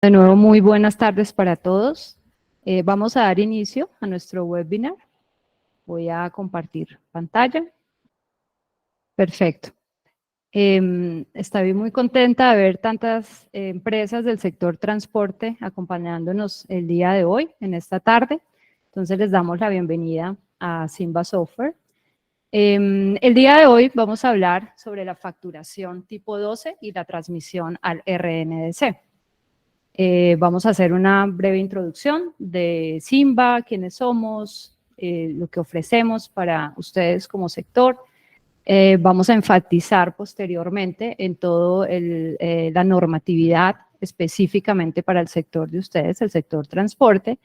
De nuevo, muy buenas tardes para todos. Vamos a dar inicio a nuestro webinar. Voy a compartir pantalla. Perfecto. Estoy muy contenta de ver tantas empresas del sector transporte acompañándonos el día de hoy, en esta tarde. Entonces les damos la bienvenida a Simba Software. El día de hoy vamos a hablar sobre la facturación tipo 12 y la transmisión al RNDC. Vamos a hacer una breve introducción de Simba, quiénes somos, lo que ofrecemos para ustedes como sector. Vamos a enfatizar posteriormente en todo la normatividad específicamente para el sector de ustedes, el sector transporte,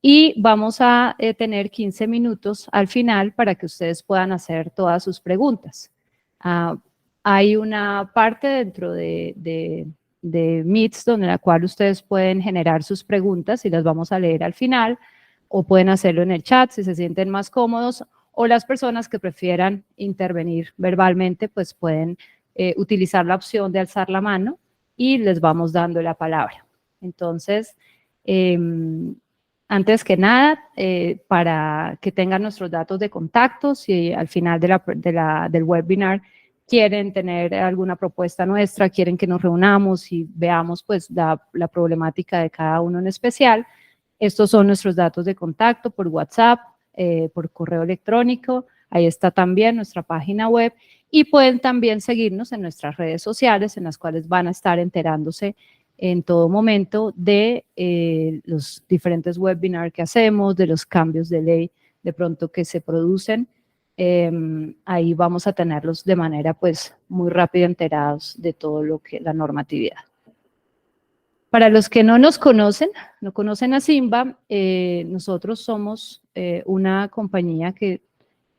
y vamos a tener 15 minutos al final para que ustedes puedan hacer todas sus preguntas. Hay una parte dentro de Meets donde la cual ustedes pueden generar sus preguntas y las vamos a leer al final, o pueden hacerlo en el chat si se sienten más cómodos, o las personas que prefieran intervenir verbalmente, pues pueden utilizar la opción de alzar la mano y les vamos dando la palabra. Entonces, antes que nada, para que tengan nuestros datos de contacto, si al final del webinar quieren tener alguna propuesta nuestra, quieren que nos reunamos y veamos pues la problemática de cada uno en especial, estos son nuestros datos de contacto por WhatsApp, por correo electrónico, ahí está también nuestra página web y pueden también seguirnos en nuestras redes sociales en las cuales van a estar enterándose en todo momento de los diferentes webinars que hacemos, de los cambios de ley de pronto que se producen. Ahí vamos a tenerlos de manera pues muy rápida enterados de todo lo que la normatividad. Para los que no nos conocen, no conocen a Simba, nosotros somos una compañía que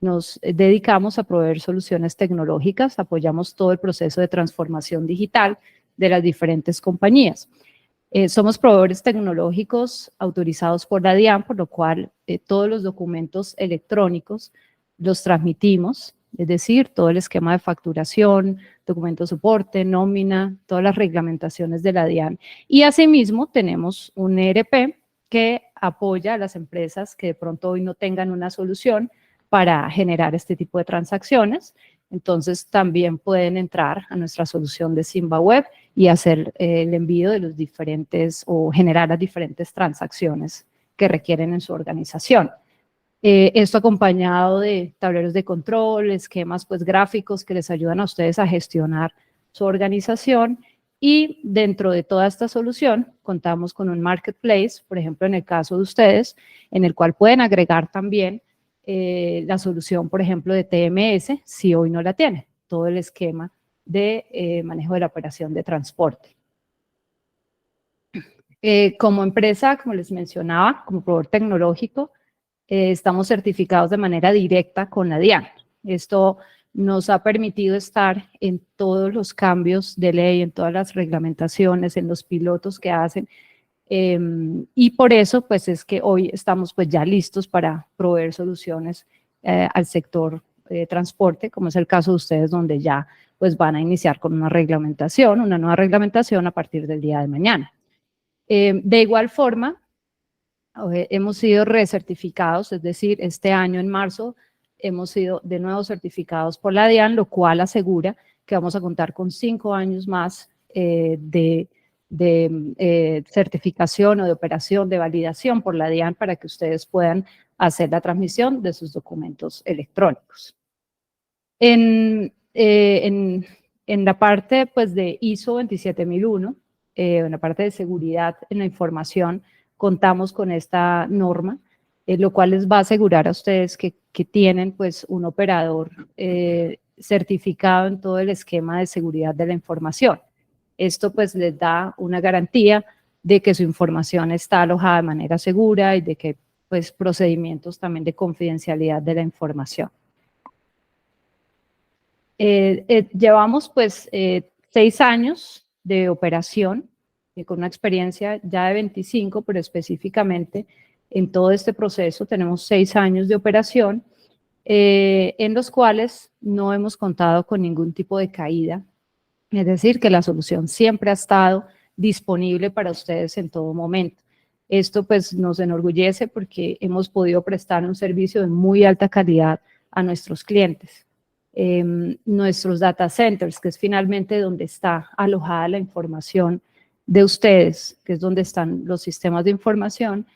nos dedicamos a proveer soluciones tecnológicas, apoyamos todo el proceso de transformación digital de las diferentes compañías. Somos proveedores tecnológicos autorizados por la DIAN, por lo cual todos los documentos electrónicos los transmitimos, es decir, todo el esquema de facturación, documento de soporte, nómina, todas las reglamentaciones de la DIAN. Y asimismo tenemos un ERP que apoya a las empresas que de pronto hoy no tengan una solución para generar este tipo de transacciones. Entonces también pueden entrar a nuestra solución de Simba Web y hacer el envío de los diferentes o generar las diferentes transacciones que requieren en su organización. Esto acompañado de tableros de control, esquemas pues gráficos que les ayudan a ustedes a gestionar su organización, y dentro de toda esta solución contamos con un marketplace, por ejemplo en el caso de ustedes, en el cual pueden agregar también la solución, por ejemplo, de TMS, si hoy no la tienen, todo el esquema de manejo de la operación de transporte. Como empresa, como les mencionaba, como proveedor tecnológico, estamos certificados de manera directa con la DIAN. Esto nos ha permitido estar en todos los cambios de ley, en todas las reglamentaciones, en los pilotos que hacen, y por eso pues es que hoy estamos pues ya listos para proveer soluciones al sector transporte, como es el caso de ustedes, donde ya pues van a iniciar con una nueva reglamentación a partir del día de mañana. De igual forma, hemos sido recertificados, es decir, este año en marzo hemos sido de nuevo certificados por la DIAN, lo cual asegura que vamos a contar con 5 años más de certificación o de operación, de validación por la DIAN para que ustedes puedan hacer la transmisión de sus documentos electrónicos. En la parte pues, de ISO 27001, en la parte de seguridad en la información, contamos con esta norma, lo cual les va a asegurar a ustedes que tienen pues, un operador certificado en todo el esquema de seguridad de la información. Esto pues les da una garantía de que su información está alojada de manera segura y de que pues procedimientos también de confidencialidad de la información. Llevamos pues 6 años de operación con una experiencia ya de 25, pero específicamente en todo este proceso tenemos 6 años de operación en los cuales no hemos contado con ningún tipo de caída. Es decir, que la solución siempre ha estado disponible para ustedes en todo momento. Esto pues nos enorgullece porque hemos podido prestar un servicio de muy alta calidad a nuestros clientes. Nuestros data centers, que es finalmente donde está alojada la información de ustedes, que es donde están los sistemas de información,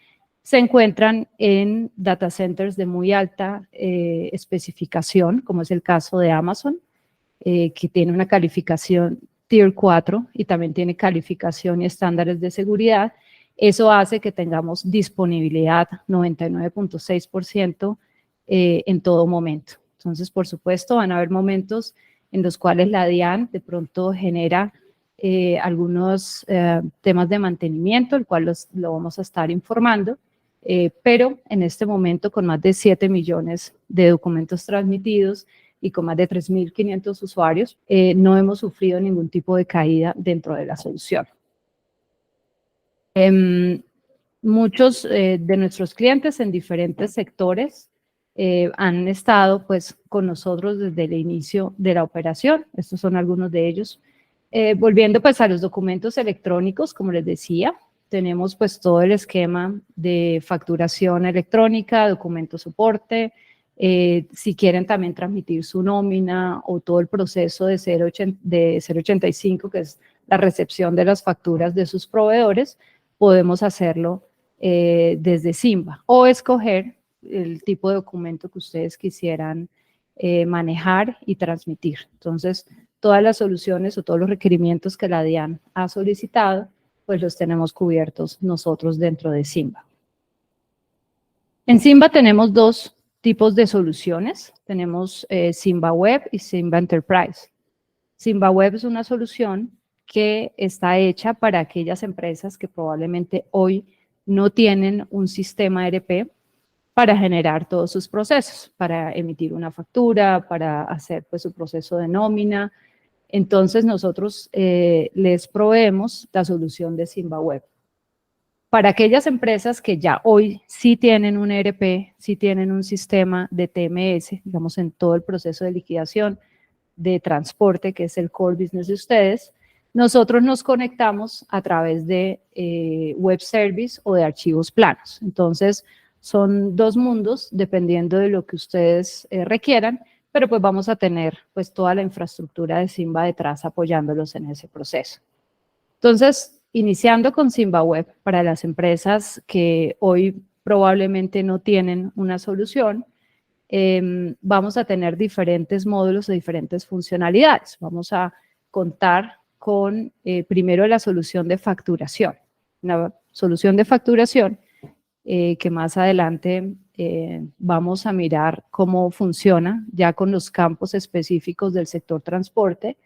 se encuentran en data centers de muy alta especificación, como es el caso de Amazon, que tiene una calificación Tier 4 y también tiene calificación y estándares de seguridad. Eso hace que tengamos disponibilidad 99.6% en todo momento. Entonces, por supuesto, van a haber momentos en los cuales la DIAN de pronto genera algunos temas de mantenimiento, el cual lo vamos a estar informando, pero en este momento con más de 7 millones de documentos transmitidos y con más de 3.500 usuarios, no hemos sufrido ningún tipo de caída dentro de la solución. Muchos de nuestros clientes en diferentes sectores han estado pues con nosotros desde el inicio de la operación. Estos son algunos de ellos. Volviendo pues a los documentos electrónicos, como les decía, tenemos pues todo el esquema de facturación electrónica, documento soporte, si quieren también transmitir su nómina o todo el proceso de 085, que es la recepción de las facturas de sus proveedores, podemos hacerlo desde Simba o escoger el tipo de documento que ustedes quisieran manejar y transmitir. Entonces, todas las soluciones o todos los requerimientos que la DIAN ha solicitado, pues los tenemos cubiertos nosotros dentro de Simba. En Simba tenemos dos tipos de soluciones. Tenemos Simba Web y Simba Enterprise. Simba Web es una solución que está hecha para aquellas empresas que probablemente hoy no tienen un sistema ERP para generar todos sus procesos, para emitir una factura, para hacer pues su proceso de nómina. Entonces nosotros les proveemos la solución de Simba Web. Para aquellas empresas que ya hoy sí tienen un ERP, sí tienen un sistema de TMS, digamos en todo el proceso de liquidación, de transporte, que es el core business de ustedes, nosotros nos conectamos a través de web service o de archivos planos. Entonces, son dos mundos dependiendo de lo que ustedes requieran, pero pues vamos a tener pues toda la infraestructura de Simba detrás apoyándolos en ese proceso. Entonces, iniciando con Simba Web, para las empresas que hoy probablemente no tienen una solución, vamos a tener diferentes módulos de diferentes funcionalidades. Vamos a contar con primero la solución de facturación. Una solución de facturación que más adelante vamos a mirar cómo funciona ya con los campos específicos del sector transporte.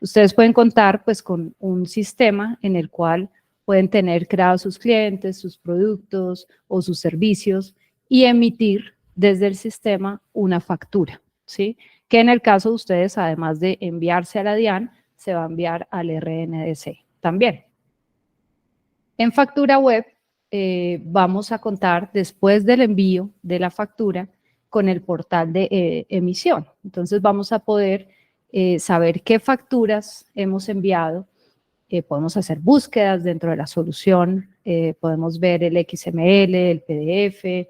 Ustedes pueden contar pues con un sistema en el cual pueden tener creados sus clientes, sus productos o sus servicios y emitir desde el sistema una factura, ¿sí? Que en el caso de ustedes, además de enviarse a la DIAN, se va a enviar al RNDC también. En factura web vamos a contar después del envío de la factura con el portal de emisión. Entonces vamos a poder saber qué facturas hemos enviado. Podemos hacer búsquedas dentro de la solución, podemos ver el XML, el PDF,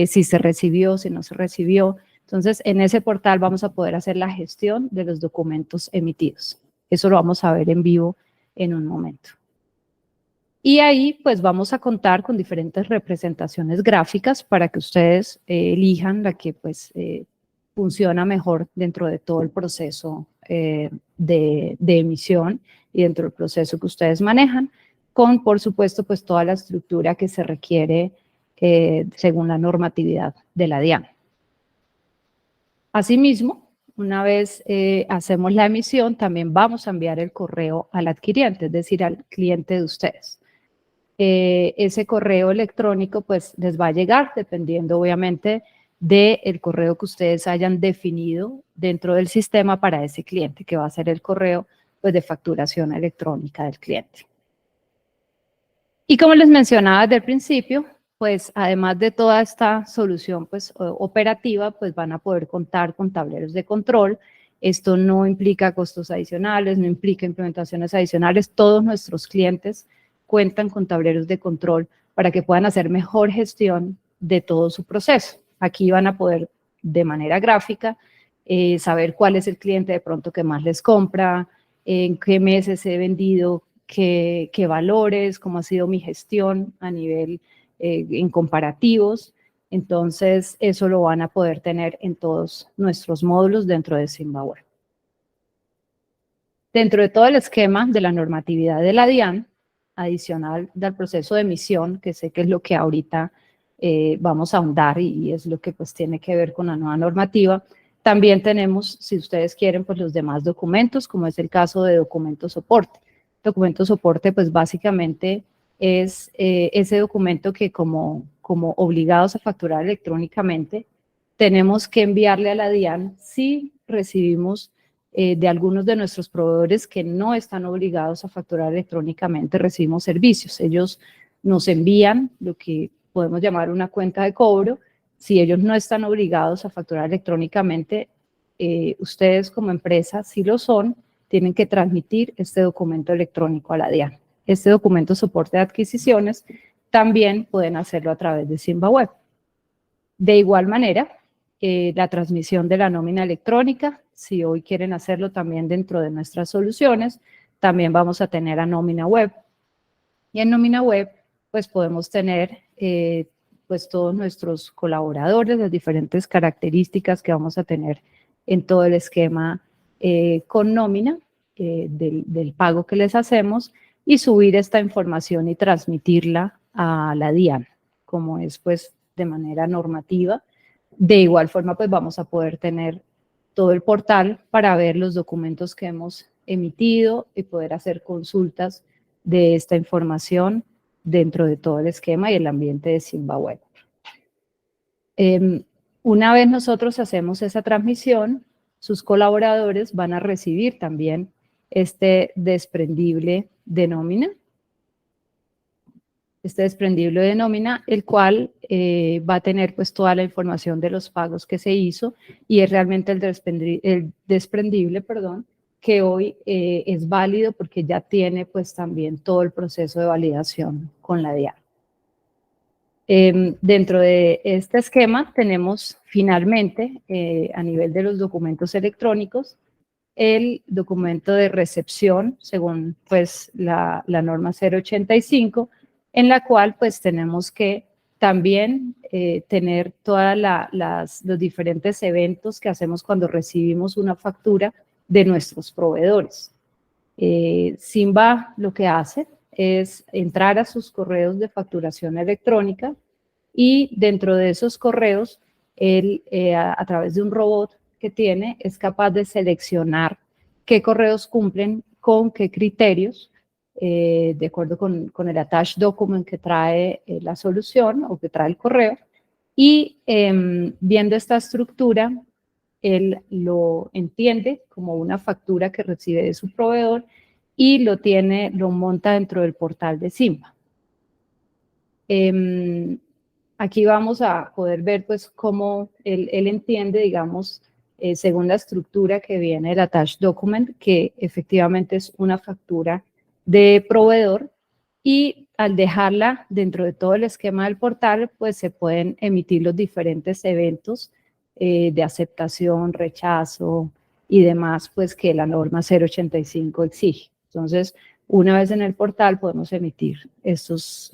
si se recibió, si no se recibió. Entonces, en ese portal vamos a poder hacer la gestión de los documentos emitidos. Eso lo vamos a ver en vivo en un momento. Y ahí, pues, vamos a contar con diferentes representaciones gráficas para que ustedes elijan la que, pues, funciona mejor dentro de todo el proceso de emisión y dentro del proceso que ustedes manejan, con, por supuesto, pues, toda la estructura que se requiere según la normatividad de la DIAN. Asimismo, una vez hacemos la emisión, también vamos a enviar el correo al adquiriente, es decir, al cliente de ustedes. Ese correo electrónico pues les va a llegar dependiendo obviamente del correo que ustedes hayan definido dentro del sistema para ese cliente, que va a ser el correo pues, de facturación electrónica del cliente. Y como les mencionaba desde el principio, pues además de toda esta solución pues, operativa, pues van a poder contar con tableros de control Esto no implica costos adicionales, no implica implementaciones adicionales. Todos nuestros clientes cuentan con tableros de control para que puedan hacer mejor gestión de todo su proceso. Aquí van a poder, de manera gráfica, saber cuál es el cliente de pronto que más les compra, en qué meses he vendido, qué valores, cómo ha sido mi gestión a nivel en comparativos. Entonces, eso lo van a poder tener en todos nuestros módulos dentro de Symba. Dentro de todo el esquema de la normatividad de la DIAN, adicional del proceso de emisión, que sé que es lo que ahorita vamos a ahondar y es lo que pues tiene que ver con la nueva normativa, también tenemos, si ustedes quieren, pues los demás documentos, como es el caso de documento soporte. Documento soporte, pues básicamente es ese documento que como obligados a facturar electrónicamente, tenemos que enviarle a la DIAN si recibimos de algunos de nuestros proveedores que no están obligados a facturar electrónicamente, recibimos servicios. Ellos nos envían lo que podemos llamar una cuenta de cobro. Si ellos no están obligados a facturar electrónicamente, ustedes como empresa, si lo son, tienen que transmitir este documento electrónico a la DIAN. Este documento soporte de adquisiciones también pueden hacerlo a través de Symba Web. De igual manera, la transmisión de la nómina electrónica, si hoy quieren hacerlo también dentro de nuestras soluciones, también vamos a tener a nómina web. Y en nómina web, pues podemos tener pues todos nuestros colaboradores, las diferentes características que vamos a tener en todo el esquema con nómina del pago que les hacemos y subir esta información y transmitirla a la DIAN, como es pues de manera normativa. De igual forma, pues vamos a poder tener todo el portal para ver los documentos que hemos emitido y poder hacer consultas de esta información dentro de todo el esquema y el ambiente de Symba Web. Una vez nosotros hacemos esa transmisión, sus colaboradores van a recibir también este desprendible de nómina, el cual va a tener pues toda la información de los pagos que se hizo y es realmente el desprendible, que hoy es válido porque ya tiene pues también todo el proceso de validación con la DIAN. Dentro de este esquema tenemos finalmente a nivel de los documentos electrónicos el documento de recepción según pues la norma 085, en la cual pues tenemos que también tener todos los diferentes eventos que hacemos cuando recibimos una factura de nuestros proveedores. Symba lo que hace es entrar a sus correos de facturación electrónica y dentro de esos correos, él a través de un robot que tiene, es capaz de seleccionar qué correos cumplen con qué criterios, de acuerdo con el attached document que trae la solución o que trae el correo, y viendo esta estructura, él lo entiende como una factura que recibe de su proveedor y lo monta dentro del portal de Symba. Aquí vamos a poder ver pues cómo él entiende, digamos, según la estructura que viene del attached document, que efectivamente es una factura de proveedor y al dejarla dentro de todo el esquema del portal, pues se pueden emitir los diferentes eventos de aceptación, rechazo y demás, pues que la norma 085 exige. Entonces, una vez en el portal podemos emitir estos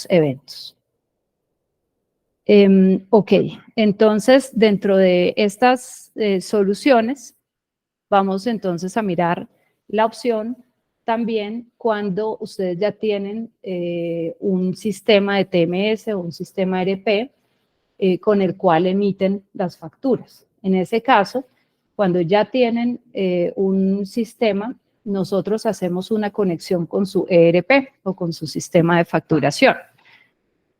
eventos. Ok, entonces dentro de estas soluciones vamos entonces a mirar la opción también cuando ustedes ya tienen un sistema de TMS o un sistema ERP con el cual emiten las facturas. En ese caso, cuando ya tienen un sistema, nosotros hacemos una conexión con su ERP o con su sistema de facturación.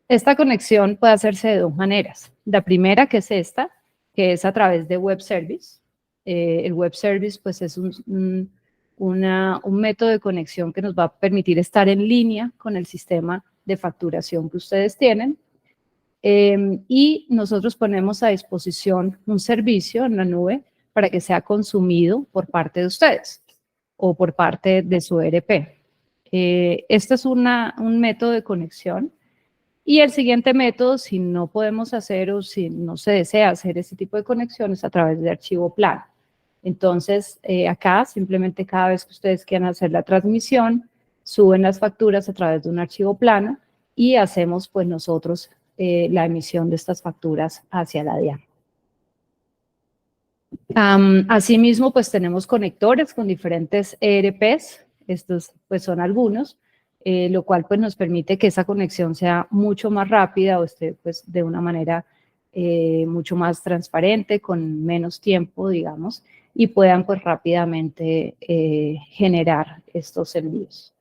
Esta conexión puede hacerse de dos maneras. La primera, que es esta, que es a través de web service. El web service pues es un método de conexión que nos va a permitir estar en línea con el sistema de facturación que ustedes tienen. Y nosotros ponemos a disposición un servicio en la nube para que sea consumido por parte de ustedes o por parte de su ERP. Este es un método de conexión. Y el siguiente método, si no podemos hacer o si no se desea hacer ese tipo de conexiones, a través de archivo plano. Entonces, acá simplemente cada vez que ustedes quieran hacer la transmisión, suben las facturas a través de un archivo plano y hacemos pues nosotros la emisión de estas facturas hacia la DIAN. Asimismo, pues tenemos conectores con diferentes ERPs, estos pues son algunos, lo cual pues nos permite que esa conexión sea mucho más rápida o esté pues de una manera mucho más transparente, con menos tiempo, digamos, y puedan pues rápidamente generar estos envíos.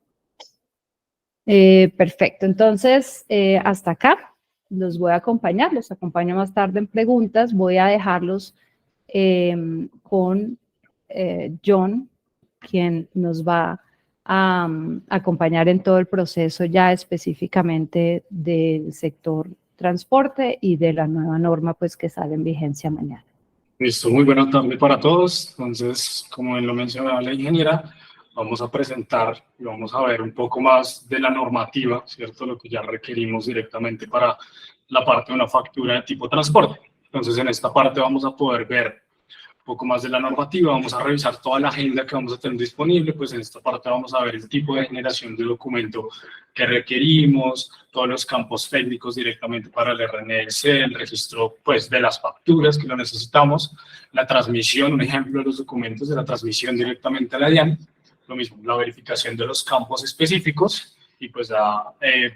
Perfecto, entonces hasta acá los voy a acompañar, los acompaño más tarde en preguntas, voy a dejarlos con John, quien nos va a acompañar en todo el proceso ya específicamente del sector transporte y de la nueva norma pues que sale en vigencia mañana. Listo, muy buena tarde para todos. Entonces, como bien lo mencionaba la ingeniera, vamos a presentar y vamos a ver un poco más de la normativa, ¿cierto? Lo que ya requerimos directamente para la parte de una factura de tipo transporte. Entonces, en esta parte vamos a poder ver un poco más de la normativa, vamos a revisar toda la agenda que vamos a tener disponible, pues en esta parte vamos a ver el tipo de generación de documento que requerimos, todos los campos técnicos directamente para el RNS, el registro pues de las facturas que lo necesitamos, la transmisión, un ejemplo de los documentos de la transmisión directamente a la DIAN, lo mismo, la verificación de los campos específicos y pues ya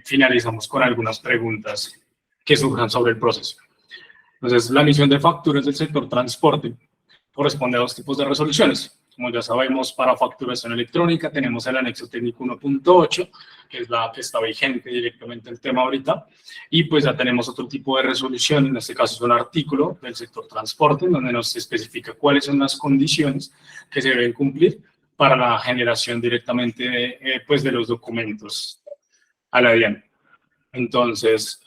finalizamos con algunas preguntas que surjan sobre el proceso. Entonces, la emisión de facturas del sector transporte corresponde a dos tipos de resoluciones. Como ya sabemos, para facturación electrónica tenemos el anexo técnico 1.8, que es la que está vigente directamente el tema ahorita, y pues ya tenemos otro tipo de resolución, en este caso es un artículo del sector transporte, donde nos especifica cuáles son las condiciones que se deben cumplir para la generación directamente pues de los documentos a la DIAN. Entonces,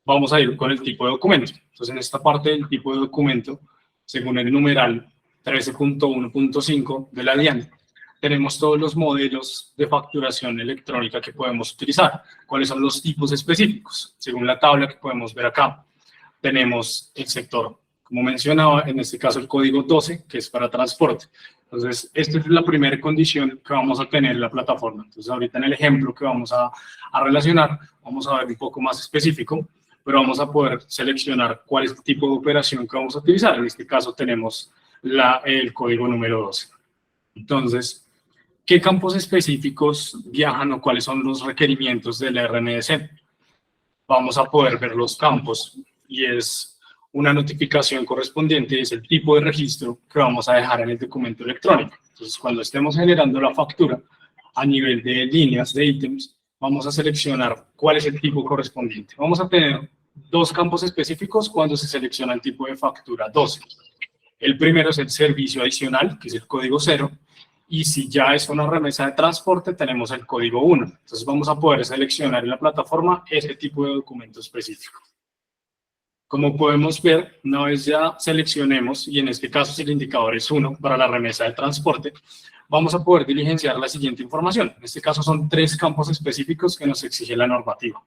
vamos a ir con el tipo de documento. Entonces, en esta parte del tipo de documento, según el numeral 13.1.5 de la DIAN, tenemos todos los modelos de facturación electrónica que podemos utilizar. ¿Cuáles son los tipos específicos? Según la tabla que podemos ver acá, tenemos el sector, como mencionaba, en este caso el código 12, que es para transporte. Entonces, esta es la primera condición que vamos a tener en la plataforma. Entonces, ahorita en el ejemplo que vamos a relacionar, vamos a ver un poco más específico, pero vamos a poder seleccionar cuál es el tipo de operación que vamos a utilizar. En este caso tenemos el código número 12. Entonces, ¿qué campos específicos viajan o cuáles son los requerimientos del RNS? Vamos a poder ver los campos y es una notificación correspondiente, es el tipo de registro que vamos a dejar en el documento electrónico. Entonces, cuando estemos generando la factura a nivel de líneas, de ítems, vamos a seleccionar cuál es el tipo correspondiente. Vamos a tener dos campos específicos cuando se selecciona el tipo de factura 12. El primero es el servicio adicional, que es el código 0, y si ya es una remesa de transporte, tenemos el código 1. Entonces vamos a poder seleccionar en la plataforma ese tipo de documento específico. Como podemos ver, una vez ya seleccionemos, y en este caso si el indicador es 1 para la remesa de transporte, vamos a poder diligenciar la siguiente información. En este caso son 3 campos específicos que nos exige la normativa.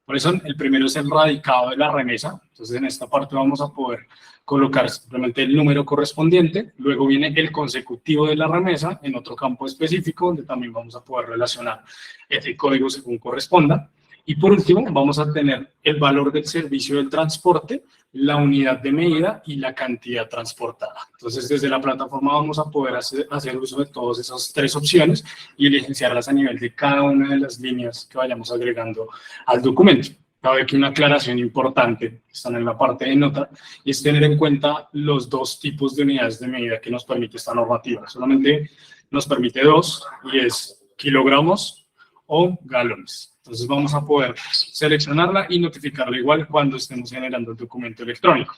Por eso el primero es el radicado de la remesa. Entonces en esta parte vamos a poder colocar simplemente el número correspondiente. Luego viene el consecutivo de la remesa en otro campo específico donde también vamos a poder relacionar ese código según corresponda. Y por último vamos a tener el valor del servicio del transporte, la unidad de medida y la cantidad transportada. Entonces desde la plataforma vamos a poder hacer uso de todas esas 3 opciones y diligenciarlas a nivel de cada una de las líneas que vayamos agregando al documento. Cabe aquí una aclaración importante, están en la parte de nota, y es tener en cuenta los 2 tipos de unidades de medida que nos permite esta normativa. Solamente nos permite 2, y es kilogramos o galones. Entonces vamos a poder seleccionarla y notificarla igual cuando estemos generando el documento electrónico.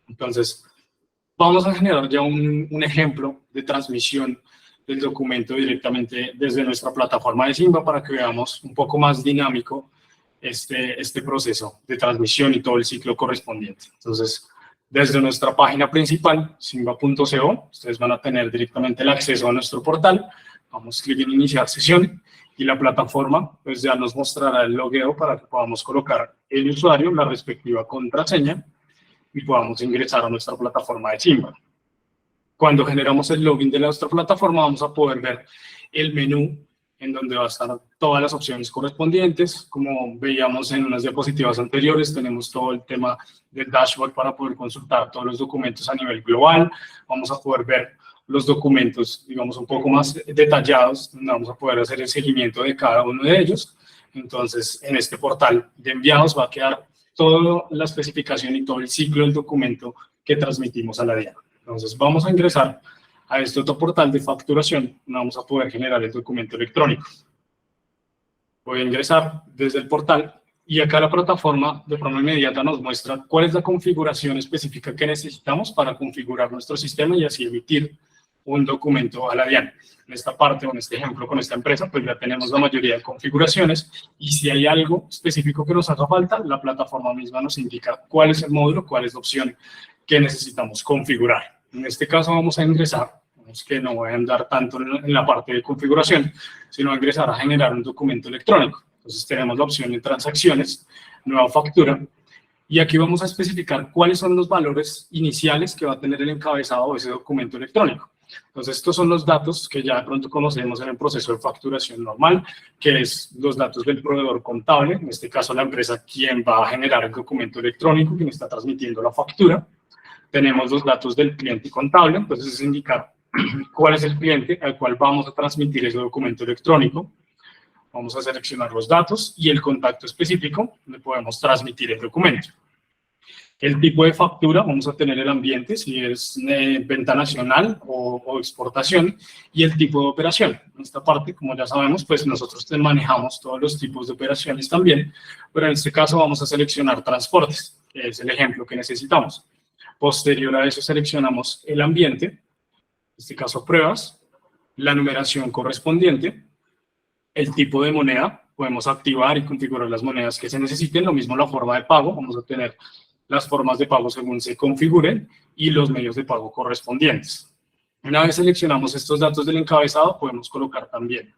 Entonces, vamos a generar ya un ejemplo de transmisión del documento directamente desde nuestra plataforma de Simba para que veamos un poco más dinámico este proceso de transmisión y todo el ciclo correspondiente. Entonces, Desde nuestra página principal, simba.co, ustedes van a tener directamente el acceso a nuestro portal. Damos clic en iniciar sesión y la plataforma pues ya nos mostrará el logueo para que podamos colocar el usuario, la respectiva contraseña y podamos ingresar a nuestra plataforma de Simba. Cuando generamos el login de nuestra plataforma vamos a poder ver el menú en donde va a estar todas las opciones correspondientes. Como veíamos en unas diapositivas anteriores, tenemos todo el tema del dashboard para poder consultar todos los documentos a nivel global. Vamos a poder ver los documentos, digamos, un poco más detallados, donde vamos a poder hacer el seguimiento de cada uno de ellos. Entonces, en este portal de enviados va a quedar toda la especificación y todo el ciclo del documento que transmitimos a la DIAN. Entonces, vamos a ingresar a este otro portal de facturación, donde vamos a poder generar el documento electrónico. Voy a ingresar desde el portal y acá la plataforma de forma inmediata nos muestra cuál es la configuración específica que necesitamos para configurar nuestro sistema y así emitir un documento a la DIAN. En esta parte o en este ejemplo con esta empresa, pues ya tenemos la mayoría de configuraciones y si hay algo específico que nos haga falta, la plataforma misma nos indica cuál es el módulo, cuál es la opción que necesitamos configurar. En este caso vamos a ingresar, que no voy a andar tanto en la parte de configuración, sino a ingresar a generar un documento electrónico. Entonces tenemos la opción de transacciones, nueva factura, y aquí vamos a especificar cuáles son los valores iniciales que va a tener el encabezado de ese documento electrónico. Entonces estos son los datos que ya de pronto conocemos en el proceso de facturación normal, que es los datos del proveedor contable, en este caso la empresa quien va a generar el documento electrónico, quien está transmitiendo la factura. Tenemos los datos del cliente contable, entonces es indicar cuál es el cliente al cual vamos a transmitir ese documento electrónico. Vamos a seleccionar los datos y el contacto específico donde podemos transmitir el documento. El tipo de factura, vamos a tener el ambiente, si es venta nacional o exportación, y el tipo de operación. En esta parte, como ya sabemos, pues nosotros manejamos todos los tipos de operaciones también, pero en este caso vamos a seleccionar transportes, que es el ejemplo que necesitamos. Posterior a eso seleccionamos el ambiente, en este caso pruebas, la numeración correspondiente, el tipo de moneda, podemos activar y configurar las monedas que se necesiten, lo mismo la forma de pago, vamos a tener las formas de pago según se configuren y los medios de pago correspondientes. Una vez seleccionamos estos datos del encabezado, podemos colocar también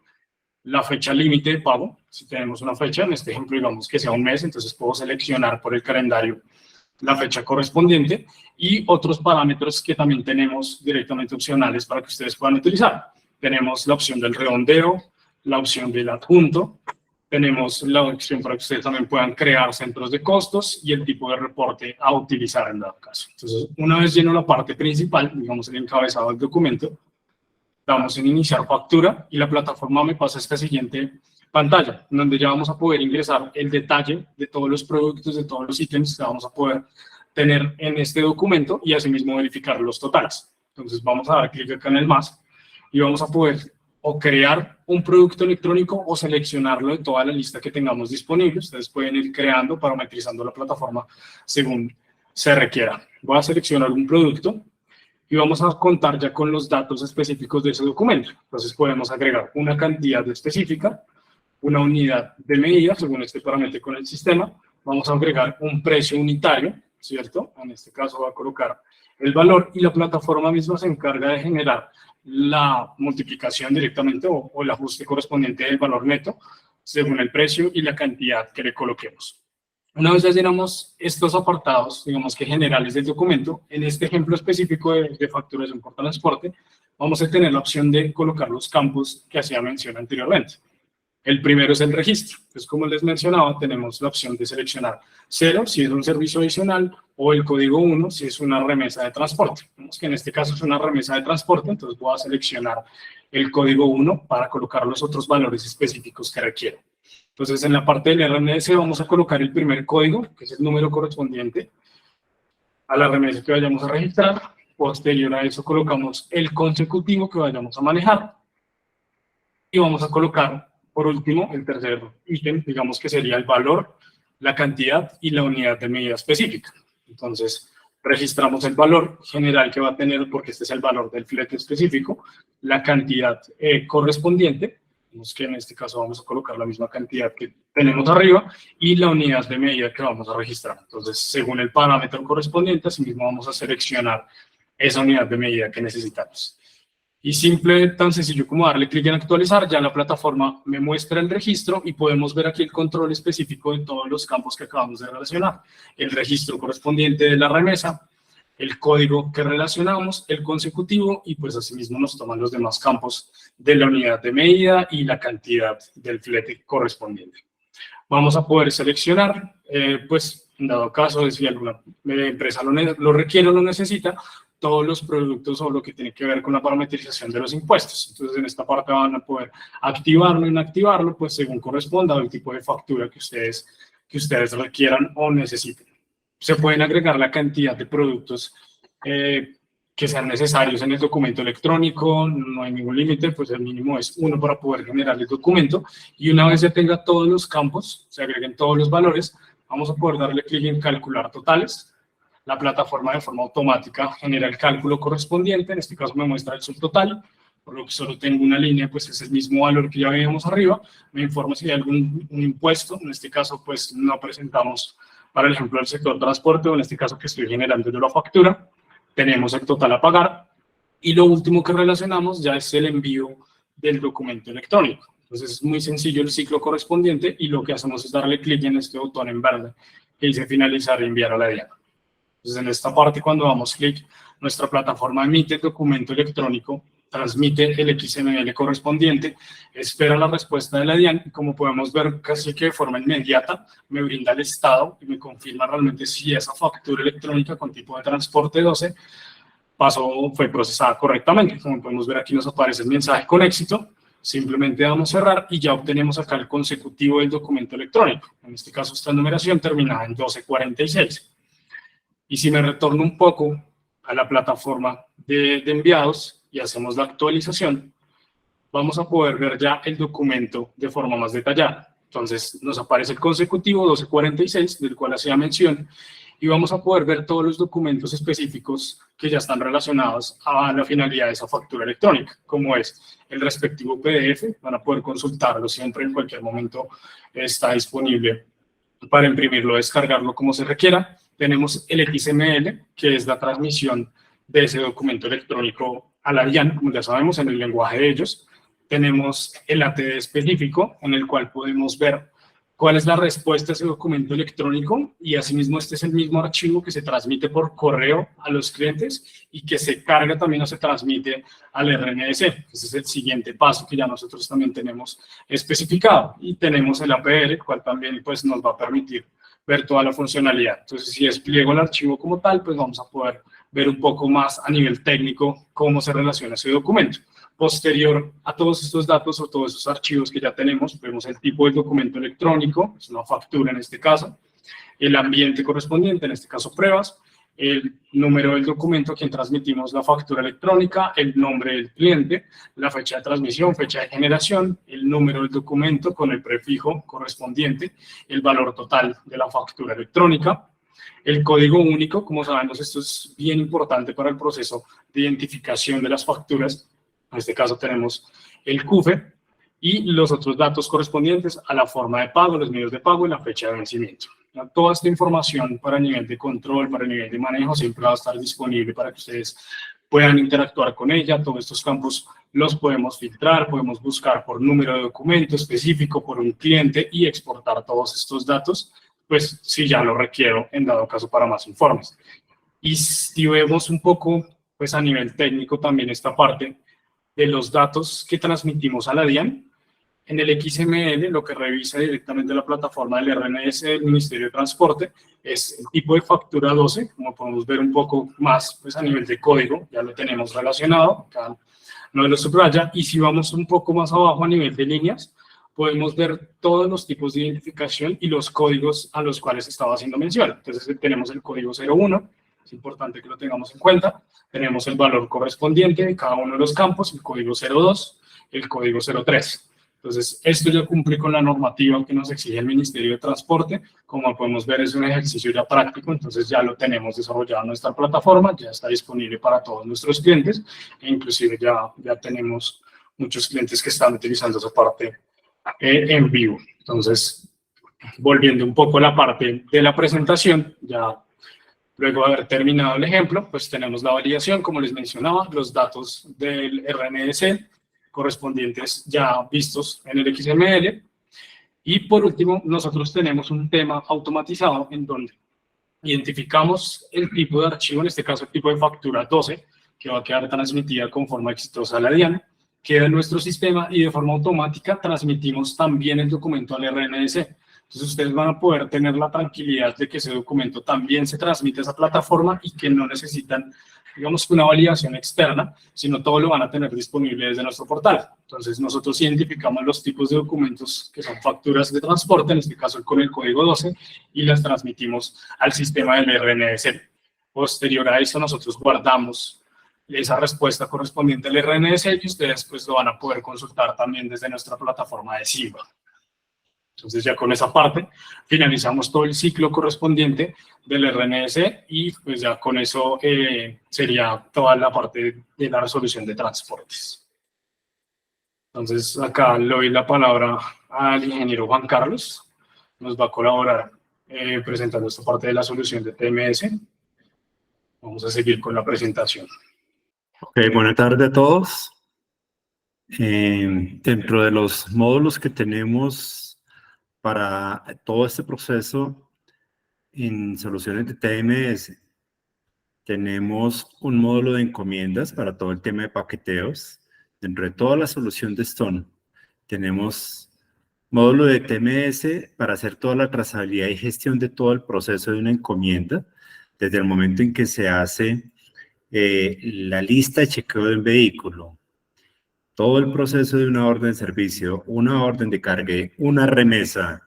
la fecha límite de pago. Si tenemos una fecha, en este ejemplo digamos que sea un mes, entonces puedo seleccionar por el calendario la fecha correspondiente y otros parámetros que también tenemos directamente opcionales para que ustedes puedan utilizar. Tenemos la opción del redondeo, la opción del adjunto, tenemos la opción para que ustedes también puedan crear centros de costos y el tipo de reporte a utilizar en dado caso. Entonces, una vez lleno la parte principal, digamos el encabezado del documento, damos en iniciar factura y la plataforma me pasa esta siguiente pantalla, donde ya vamos a poder ingresar el detalle de todos los productos, de todos los ítems que vamos a poder tener en este documento y asimismo verificar los totales. Entonces, vamos a dar clic acá en el más y vamos a poder o crear un producto electrónico o seleccionarlo de toda la lista que tengamos disponible. Ustedes pueden ir creando, parametrizando la plataforma según se requiera. Voy a seleccionar un producto y vamos a contar ya con los datos específicos de ese documento. Entonces podemos agregar una cantidad específica, una unidad de medida, según este parámetro con el sistema. Vamos a agregar un precio unitario, ¿cierto? En este caso va a colocar el valor y la plataforma misma se encarga de generar la multiplicación directamente o el ajuste correspondiente del valor neto según el precio y la cantidad que le coloquemos. Una vez ya llenamos estos apartados, digamos que generales del documento, en este ejemplo específico de facturación por transporte, vamos a tener la opción de colocar los campos que hacía mención anteriormente. El primero es el registro. Entonces, como les mencionaba, tenemos la opción de seleccionar 0 si es un servicio adicional o el código 1 si es una remesa de transporte. Vemos que en este caso es una remesa de transporte, entonces voy a seleccionar el código 1 para colocar los otros valores específicos que requiero. Entonces, en la parte del RMS vamos a colocar el primer código, que es el número correspondiente a la remesa que vayamos a registrar. Posterior a eso colocamos el consecutivo que vayamos a manejar. Y vamos a colocar, por último, el tercer ítem, digamos que sería el valor, la cantidad y la unidad de medida específica. Entonces, registramos el valor general que va a tener, porque este es el valor del flete específico, la cantidad correspondiente, Vemos que en este caso vamos a colocar la misma cantidad que tenemos arriba y la unidad de medida que vamos a registrar. Entonces, según el parámetro correspondiente, asimismo vamos a seleccionar esa unidad de medida que necesitamos. Y simple, tan sencillo como darle clic en actualizar, ya la plataforma me muestra el registro y podemos ver aquí el control específico de todos los campos que acabamos de relacionar. El registro correspondiente de la remesa, el código que relacionamos, el consecutivo y pues asimismo nos toman los demás campos de la unidad de medida y la cantidad del flete correspondiente. Vamos a poder seleccionar, pues en dado caso de si alguna empresa lo requiere o lo necesita, todos los productos o lo que tiene que ver con la parametrización de los impuestos. Entonces, en esta parte van a poder activarlo o inactivarlo, pues según corresponda al tipo de factura que ustedes requieran o necesiten. Se pueden agregar la cantidad de productos que sean necesarios en el documento electrónico, no hay ningún límite, pues el mínimo es 1 para poder generar el documento, y una vez ya tenga todos los campos, se agreguen todos los valores, vamos a poder darle clic en calcular totales. La plataforma de forma automática genera el cálculo correspondiente, en este caso me muestra el subtotal, por lo que solo tengo una línea, pues es el mismo valor que ya veíamos arriba, me informa si hay algún impuesto, en este caso pues no presentamos para el ejemplo del sector transporte, o en este caso que estoy generando yo la factura, tenemos el total a pagar, y lo último que relacionamos ya es el envío del documento electrónico. Entonces es muy sencillo el ciclo correspondiente, y lo que hacemos es darle clic en este botón en verde que dice finalizar y enviar a la DIAN. Entonces, en esta parte, cuando damos clic, nuestra plataforma emite el documento electrónico, transmite el XML correspondiente, espera la respuesta de la DIAN, y como podemos ver, casi que de forma inmediata, me brinda el estado y me confirma realmente si esa factura electrónica con tipo de transporte 12 fue procesada correctamente. Como podemos ver, aquí nos aparece el mensaje con éxito, simplemente damos cerrar y ya obtenemos acá el consecutivo del documento electrónico. En este caso, esta numeración terminada en 1246. Y si me retorno un poco a la plataforma de enviados y hacemos la actualización, vamos a poder ver ya el documento de forma más detallada. Entonces nos aparece el consecutivo 1246, del cual hacía mención, y vamos a poder ver todos los documentos específicos que ya están relacionados a la finalidad de esa factura electrónica, como es el respectivo PDF, van a poder consultarlo siempre, en cualquier momento está disponible para imprimirlo, descargarlo como se requiera. Tenemos el XML, que es la transmisión de ese documento electrónico a la DIAN, como ya sabemos, en el lenguaje de ellos. Tenemos el ATD específico, en el cual podemos ver cuál es la respuesta a ese documento electrónico, y asimismo este es el mismo archivo que se transmite por correo a los clientes y que se carga también o se transmite al RNS. Ese es el siguiente paso que ya nosotros también tenemos especificado. Y tenemos el APR, el cual también pues, nos va a permitir ver toda la funcionalidad. Entonces, si despliego el archivo como tal, pues vamos a poder ver un poco más a nivel técnico cómo se relaciona ese documento. Posterior a todos estos datos o todos esos archivos que ya tenemos, vemos el tipo del documento electrónico, es una factura en este caso, el ambiente correspondiente, en este caso pruebas, el número del documento a quien transmitimos la factura electrónica, el nombre del cliente, la fecha de transmisión, fecha de generación, el número del documento con el prefijo correspondiente, el valor total de la factura electrónica, el código único. Como sabemos, esto es bien importante para el proceso de identificación de las facturas. En este caso tenemos el CUFE y los otros datos correspondientes a la forma de pago, los medios de pago y la fecha de vencimiento. Toda esta información para nivel de control, para nivel de manejo, siempre va a estar disponible para que ustedes puedan interactuar con ella. Todos estos campos los podemos filtrar, podemos buscar por número de documento específico, por un cliente y exportar todos estos datos, pues si ya lo requiero en dado caso para más informes. Y si vemos un poco, pues a nivel técnico también esta parte de los datos que transmitimos a la DIAN, en el XML lo que revisa directamente la plataforma del RNS del Ministerio de Transporte es el tipo de factura 12, como podemos ver un poco más pues a nivel de código, ya lo tenemos relacionado, acá no lo subraya, y si vamos un poco más abajo a nivel de líneas, podemos ver todos los tipos de identificación y los códigos a los cuales estaba haciendo mención. Entonces tenemos el código 01, es importante que lo tengamos en cuenta, tenemos el valor correspondiente de cada uno de los campos, el código 02, el código 03. Entonces, esto ya cumple con la normativa que nos exige el Ministerio de Transporte. Como podemos ver, es un ejercicio ya práctico, entonces ya lo tenemos desarrollado en nuestra plataforma, ya está disponible para todos nuestros clientes, e inclusive ya tenemos muchos clientes que están utilizando esa parte en vivo. Entonces, volviendo un poco a la parte de la presentación, ya luego de haber terminado el ejemplo, pues tenemos la validación, como les mencionaba, los datos del RNS correspondientes ya vistos en el XML. Y por último, nosotros tenemos un tema automatizado en donde identificamos el tipo de archivo, en este caso el tipo de factura 12, que va a quedar transmitida con forma exitosa a la DIAN, queda en nuestro sistema y de forma automática transmitimos también el documento al RNS. Entonces ustedes van a poder tener la tranquilidad de que ese documento también se transmite a esa plataforma y que no necesitan, digamos, una validación externa, sino todo lo van a tener disponible desde nuestro portal. Entonces nosotros identificamos los tipos de documentos que son facturas de transporte, en este caso con el código 12, y las transmitimos al sistema del RNS. Posterior a eso nosotros guardamos esa respuesta correspondiente al RNS y ustedes pues lo van a poder consultar también desde nuestra plataforma de Simba. Entonces ya con esa parte finalizamos todo el ciclo correspondiente del RNS y pues ya con eso sería toda la parte de la resolución de transportes. Entonces acá le doy la palabra al ingeniero Juan Carlos, nos va a colaborar presentando esta parte de la solución de TMS. Vamos a seguir con la presentación. Ok, buenas tardes a todos. Dentro de los módulos que tenemos para todo este proceso en soluciones de TMS, tenemos un módulo de encomiendas para todo el tema de paqueteos. Dentro de toda la solución de Stone, tenemos módulo de TMS para hacer toda la trazabilidad y gestión de todo el proceso de una encomienda, desde el momento en que se hace la lista de chequeo del vehículo, todo el proceso de una orden de servicio, una orden de cargue, una remesa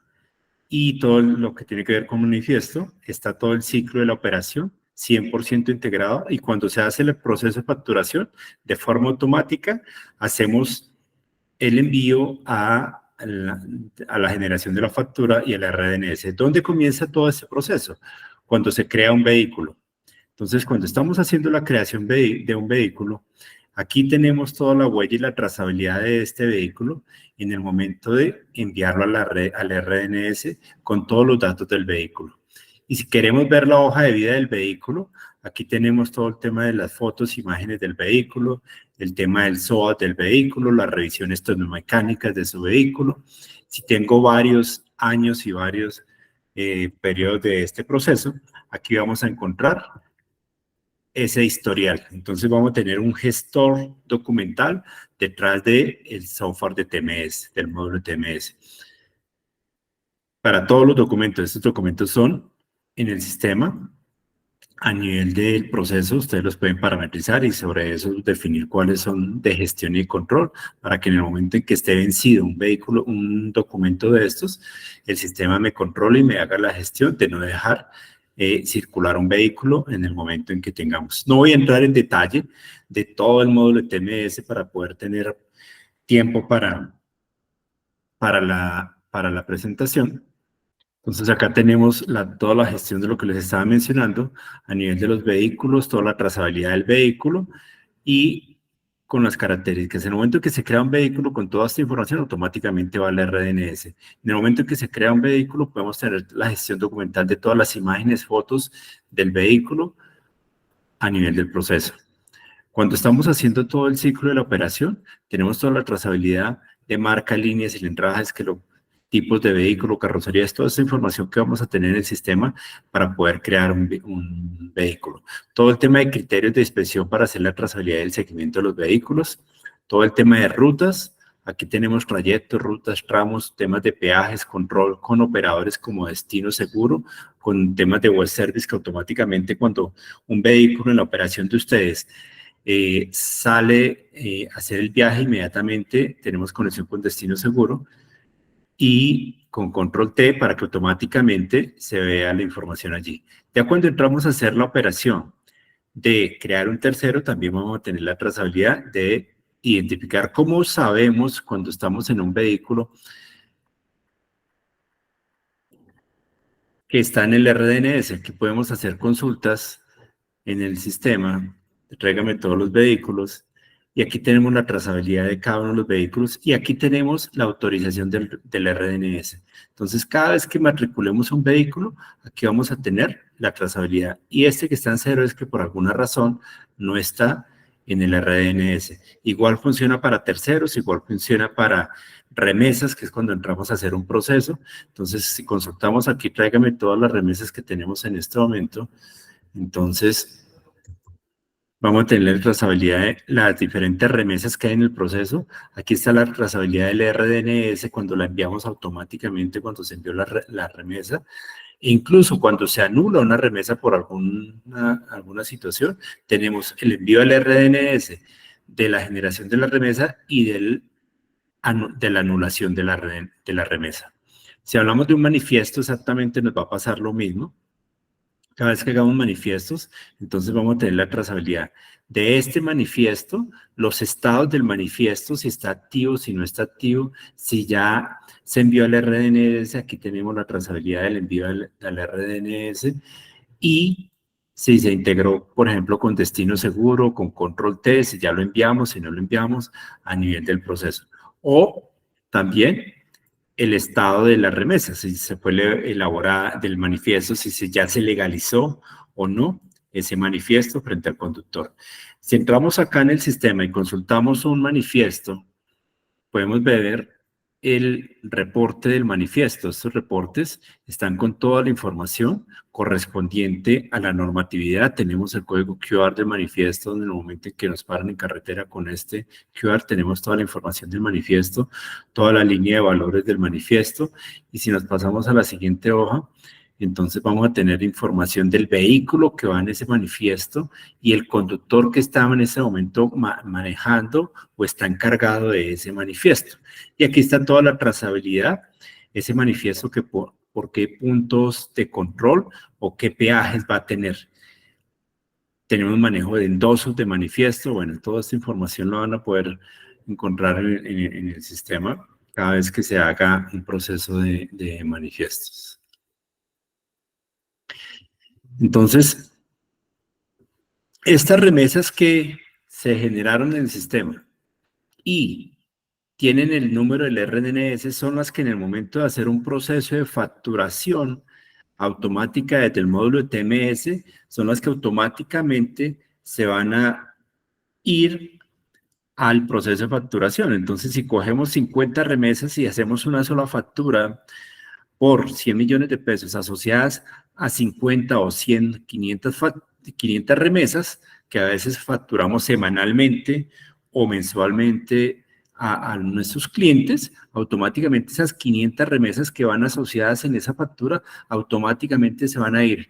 y todo lo que tiene que ver con manifiesto, está todo el ciclo de la operación 100% integrado, y cuando se hace el proceso de facturación, de forma automática, hacemos el envío a la generación de la factura y al RDNS. ¿Dónde comienza todo este proceso? Cuando se crea un vehículo. Entonces, cuando estamos haciendo la creación de un vehículo, aquí tenemos toda la huella y la trazabilidad de este vehículo en el momento de enviarlo a al RDNS con todos los datos del vehículo. Y si queremos ver la hoja de vida del vehículo, aquí tenemos todo el tema de las fotos, imágenes del vehículo, el tema del SOAT del vehículo, las revisiones tecnomecánicas de su vehículo. Si tengo varios años y varios periodos de este proceso, aquí vamos a encontrar ese historial. Entonces vamos a tener un gestor documental detrás del software de TMS, del módulo TMS. Para todos los documentos, estos documentos son en el sistema. A nivel del proceso, ustedes los pueden parametrizar y sobre eso definir cuáles son de gestión y control, para que en el momento en que esté vencido un vehículo, un documento de estos, el sistema me controle y me haga la gestión de no dejar circular un vehículo en el momento en que tengamos. No voy a entrar en detalle de todo el módulo de TMS para poder tener tiempo para la presentación. Entonces acá tenemos toda la gestión de lo que les estaba mencionando a nivel de los vehículos, toda la trazabilidad del vehículo y con las características. En el momento en que se crea un vehículo con toda esta información, automáticamente va al RDNS. En el momento en que se crea un vehículo, podemos tener la gestión documental de todas las imágenes, fotos del vehículo a nivel del proceso. Cuando estamos haciendo todo el ciclo de la operación, tenemos toda la trazabilidad de marca, líneas, cilindrajes, tipos de vehículo, carrocerías, toda esta información que vamos a tener en el sistema para poder crear un vehículo. Todo el tema de criterios de inspección para hacer la trazabilidad y el seguimiento de los vehículos. Todo el tema de rutas. Aquí tenemos trayectos, rutas, tramos, temas de peajes, control con operadores como Destino Seguro, con temas de web service que automáticamente cuando un vehículo en la operación de ustedes sale a hacer el viaje, inmediatamente tenemos conexión con Destino Seguro y con control T para que automáticamente se vea la información allí. Ya cuando entramos a hacer la operación de crear un tercero, también vamos a tener la trazabilidad de identificar cómo sabemos cuando estamos en un vehículo que está en el RDNS, que podemos hacer consultas en el sistema, tráigame todos los vehículos, y aquí tenemos la trazabilidad de cada uno de los vehículos, y aquí tenemos la autorización del RDNS. Entonces, cada vez que matriculemos un vehículo, aquí vamos a tener la trazabilidad. Y este que está en 0 es que por alguna razón no está en el RDNS. Igual funciona para terceros, igual funciona para remesas, que es cuando entramos a hacer un proceso. Entonces, si consultamos aquí, tráigame todas las remesas que tenemos en este momento. Entonces, vamos a tener la trazabilidad de las diferentes remesas que hay en el proceso. Aquí está la trazabilidad del RDNS cuando la enviamos automáticamente, cuando se envió la remesa. E incluso cuando se anula una remesa por alguna situación, tenemos el envío del RDNS, de la generación de la remesa y de la anulación de la remesa. Si hablamos de un manifiesto, exactamente nos va a pasar lo mismo. Cada vez que hagamos manifiestos, entonces vamos a tener la trazabilidad de este manifiesto, los estados del manifiesto, si está activo, si no está activo, si ya se envió al RDNS, aquí tenemos la trazabilidad del envío al RDNS, y si se integró, por ejemplo, con destino seguro, con control T, si ya lo enviamos, si no lo enviamos, a nivel del proceso. O también el estado de la remesa, si se fue elaborada del manifiesto, si ya se legalizó o no ese manifiesto frente al conductor. Si entramos acá en el sistema y consultamos un manifiesto, podemos ver el reporte del manifiesto. Estos reportes están con toda la información correspondiente a la normatividad. Tenemos el código QR del manifiesto, donde en el momento en que nos paran en carretera con este QR, tenemos toda la información del manifiesto, toda la línea de valores del manifiesto. Y si nos pasamos a la siguiente hoja, entonces vamos a tener información del vehículo que va en ese manifiesto y el conductor que estaba en ese momento manejando o está encargado de ese manifiesto. Y aquí está toda la trazabilidad, ese manifiesto que por qué puntos de control o qué peajes va a tener. Tenemos manejo de endosos de manifiesto. Bueno, toda esta información la van a poder encontrar en el sistema cada vez que se haga un proceso de manifiestos. Entonces, estas remesas que se generaron en el sistema y tienen el número del RDNS son las que en el momento de hacer un proceso de facturación automática desde el módulo de TMS, son las que automáticamente se van a ir al proceso de facturación. Entonces, si cogemos 50 remesas y hacemos una sola factura por 100 millones de pesos asociadas a 50 o 100, 500 remesas, que a veces facturamos semanalmente o mensualmente a nuestros clientes, automáticamente esas 500 remesas que van asociadas en esa factura, automáticamente se van a ir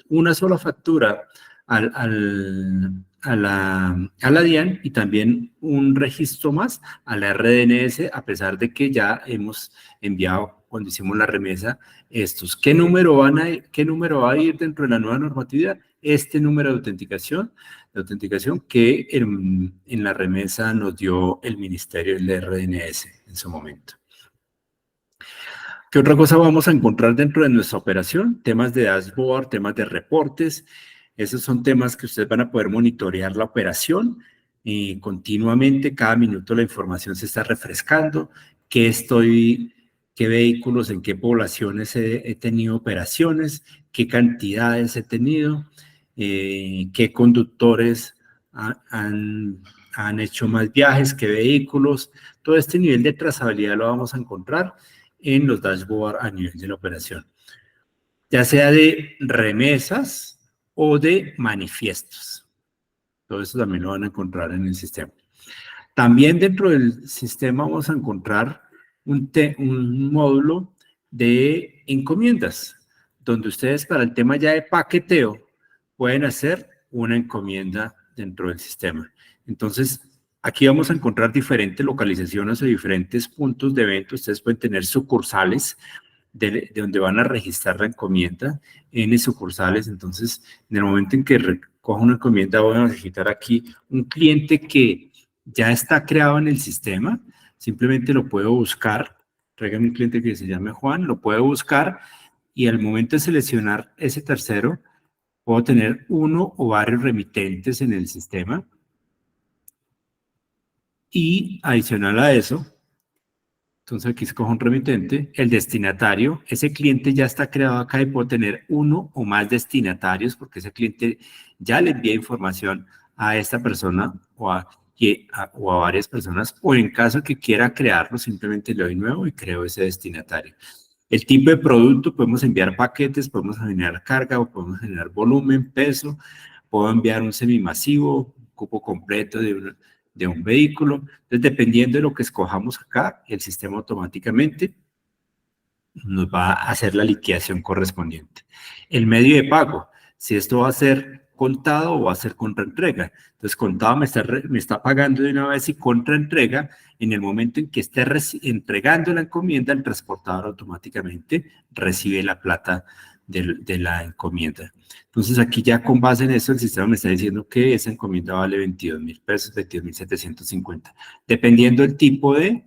una sola factura a la DIAN y también un registro más a la RDNS, a pesar de que ya hemos enviado cuando hicimos la remesa estos. ¿Qué número va a ir dentro de la nueva normatividad? Este número de autenticación que en la remesa nos dio el Ministerio del RDNS en su momento. ¿Qué otra cosa vamos a encontrar dentro de nuestra operación? Temas de dashboard, temas de reportes. Esos son temas que ustedes van a poder monitorear la operación continuamente. Cada minuto la información se está refrescando. ¿Qué vehículos, en qué poblaciones he tenido operaciones? ¿Qué cantidades he tenido? ¿Qué conductores han hecho más viajes? ¿Qué vehículos? Todo este nivel de trazabilidad lo vamos a encontrar en los dashboards a nivel de la operación, ya sea de remesas o de manifiestos. Todo eso también lo van a encontrar en el sistema. También dentro del sistema vamos a encontrar un módulo de encomiendas, donde ustedes para el tema ya de paqueteo pueden hacer una encomienda dentro del sistema. Entonces, aquí vamos a encontrar diferentes localizaciones o diferentes puntos de evento. Ustedes pueden tener sucursales de donde van a registrar la encomienda, N sucursales. Entonces, en el momento en que recoja una encomienda, voy a necesitar aquí un cliente que ya está creado en el sistema. Simplemente lo puedo buscar. Tráigame un cliente que se llame Juan, lo puedo buscar y al momento de seleccionar ese tercero, puedo tener uno o varios remitentes en el sistema. Y adicional a eso, entonces aquí escojo un remitente, el destinatario, ese cliente ya está creado acá y puedo tener uno o más destinatarios porque ese cliente ya le envía información a esta persona o a varias personas, o en caso que quiera crearlo, simplemente le doy nuevo y creo ese destinatario. El tipo de producto, podemos enviar paquetes, podemos generar carga o podemos generar volumen, peso, puedo enviar un semimasivo, un cupo completo de un vehículo. Entonces, dependiendo de lo que escojamos acá, el sistema automáticamente nos va a hacer la liquidación correspondiente. El medio de pago, si esto va a ser contado o va a ser contraentrega. Entonces, contado me está pagando de una vez y contraentrega, en el momento en que esté entregando la encomienda, el transportador automáticamente recibe la plata de la encomienda. Entonces, aquí ya con base en eso, el sistema me está diciendo que esa encomienda vale 22.000 pesos, 22.750, dependiendo del tipo de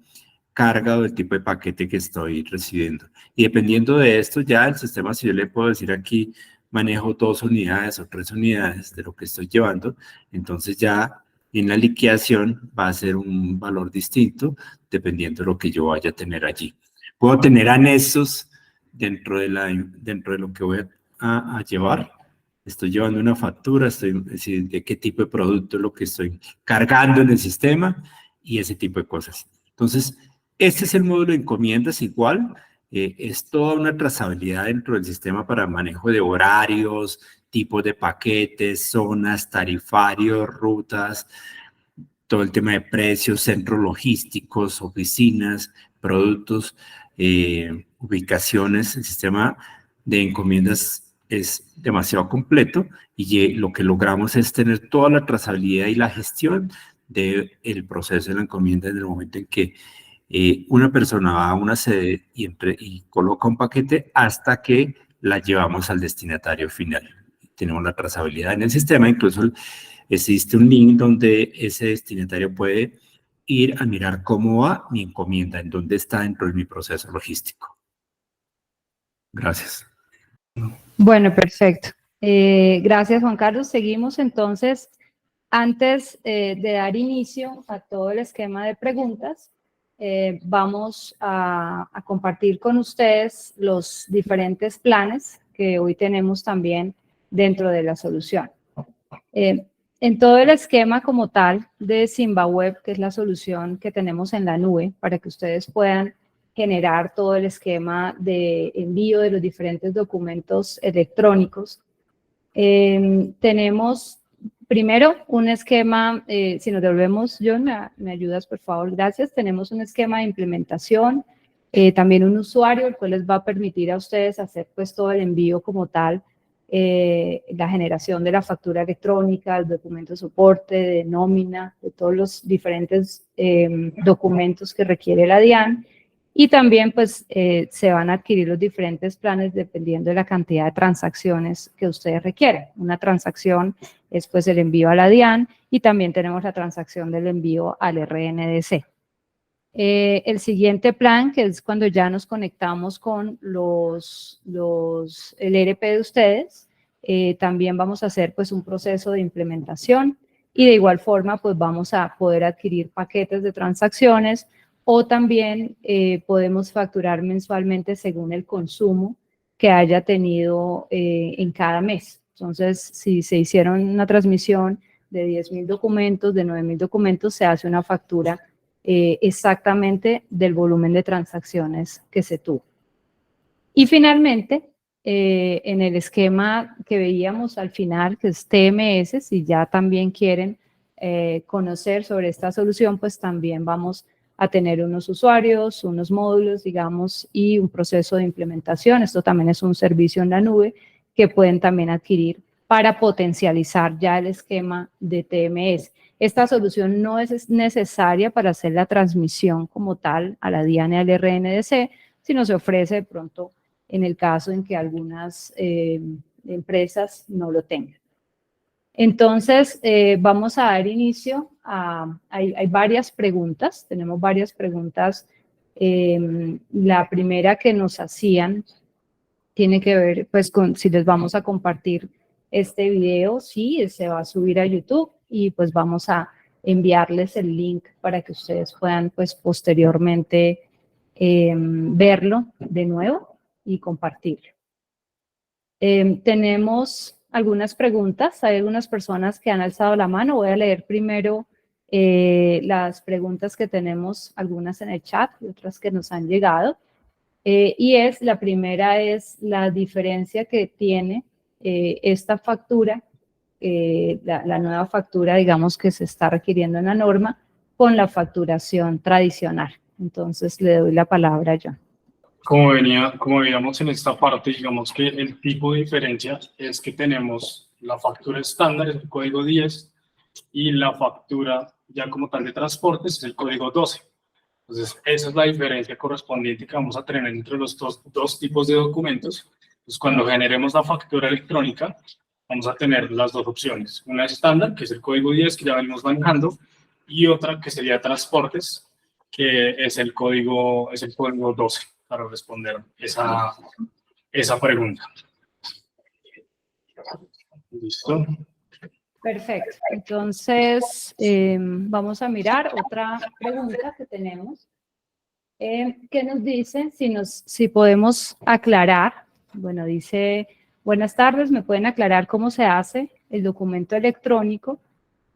carga o del tipo de paquete que estoy recibiendo. Y dependiendo de esto, ya el sistema, si yo le puedo decir aquí, manejo 2 unidades o 3 unidades de lo que estoy llevando, entonces ya en la liquidación va a ser un valor distinto dependiendo de lo que yo vaya a tener allí. Puedo tener anexos dentro de lo que voy a llevar. Estoy llevando una factura, es decir, de qué tipo de producto es lo que estoy cargando en el sistema y ese tipo de cosas. Entonces, este es el módulo de encomiendas igual. Es toda una trazabilidad dentro del sistema para manejo de horarios, tipos de paquetes, zonas, tarifarios, rutas, todo el tema de precios, centros logísticos, oficinas, productos, ubicaciones. El sistema de encomiendas es demasiado completo y lo que logramos es tener toda la trazabilidad y la gestión del proceso de la encomienda en el momento en que una persona va a una sede y coloca un paquete hasta que la llevamos al destinatario final. Tenemos la trazabilidad en el sistema, incluso existe un link donde ese destinatario puede ir a mirar cómo va mi encomienda, en dónde está dentro de mi proceso logístico. Gracias. Bueno, perfecto. Gracias, Juan Carlos. Seguimos entonces. Antes de dar inicio a todo el esquema de preguntas, vamos a compartir con ustedes los diferentes planes que hoy tenemos también dentro de la solución. En todo el esquema como tal de SimbaWeb, que es la solución que tenemos en la nube, para que ustedes puedan generar todo el esquema de envío de los diferentes documentos electrónicos, tenemos primero un esquema, si nos devolvemos, John, ¿me ayudas por favor? Gracias. Tenemos un esquema de implementación, también un usuario, el cual les va a permitir a ustedes hacer pues todo el envío como tal, la generación de la factura electrónica, el documento de soporte, de nómina, de todos los diferentes documentos que requiere la DIAN. Y también pues se van a adquirir los diferentes planes dependiendo de la cantidad de transacciones que ustedes requieren. Una transacción es pues el envío a la DIAN y también tenemos la transacción del envío al RNDC. El siguiente plan, que es cuando ya nos conectamos con el ERP de ustedes, también vamos a hacer pues un proceso de implementación y de igual forma pues vamos a poder adquirir paquetes de transacciones o también podemos facturar mensualmente según el consumo que haya tenido en cada mes. Entonces, si se hicieron una transmisión de 10.000 documentos, de 9.000 documentos, se hace una factura exactamente del volumen de transacciones que se tuvo. Y finalmente, en el esquema que veíamos al final, que es TMS, si ya también quieren conocer sobre esta solución, pues también vamos a tener unos usuarios, unos módulos, digamos, y un proceso de implementación. Esto también es un servicio en la nube que pueden también adquirir para potencializar ya el esquema de TMS. Esta solución no es necesaria para hacer la transmisión como tal a la DIAN y al RNDC, sino se ofrece de pronto en el caso en que algunas empresas no lo tengan. Entonces, vamos a dar inicio hay varias preguntas, tenemos varias preguntas. La primera que nos hacían tiene que ver pues con si les vamos a compartir este video. Sí, se va a subir a YouTube y pues vamos a enviarles el link para que ustedes puedan pues posteriormente verlo de nuevo y compartirlo. Tenemos algunas preguntas, hay algunas personas que han alzado la mano. Voy a leer primero las preguntas que tenemos, algunas en el chat y otras que nos han llegado. La primera es la diferencia que tiene esta factura, la nueva factura, digamos, que se está requiriendo en la norma, con la facturación tradicional. Entonces, le doy la palabra a John. Como veíamos en esta parte, digamos que el tipo de diferencia es que tenemos la factura estándar, es el código 10, y la factura ya como tal de transportes es el código 12. Entonces, esa es la diferencia correspondiente que vamos a tener entre los dos tipos de documentos. Entonces, cuando generemos la factura electrónica, vamos a tener las dos opciones. Una estándar, que es el código 10, que ya venimos manejando, y otra que sería transportes, que es el código 12, para responder esa pregunta. ¿Listo? Perfecto. Entonces, vamos a mirar otra pregunta que tenemos. ¿Qué nos dice? Si podemos aclarar. Bueno, dice, buenas tardes, ¿me pueden aclarar cómo se hace el documento electrónico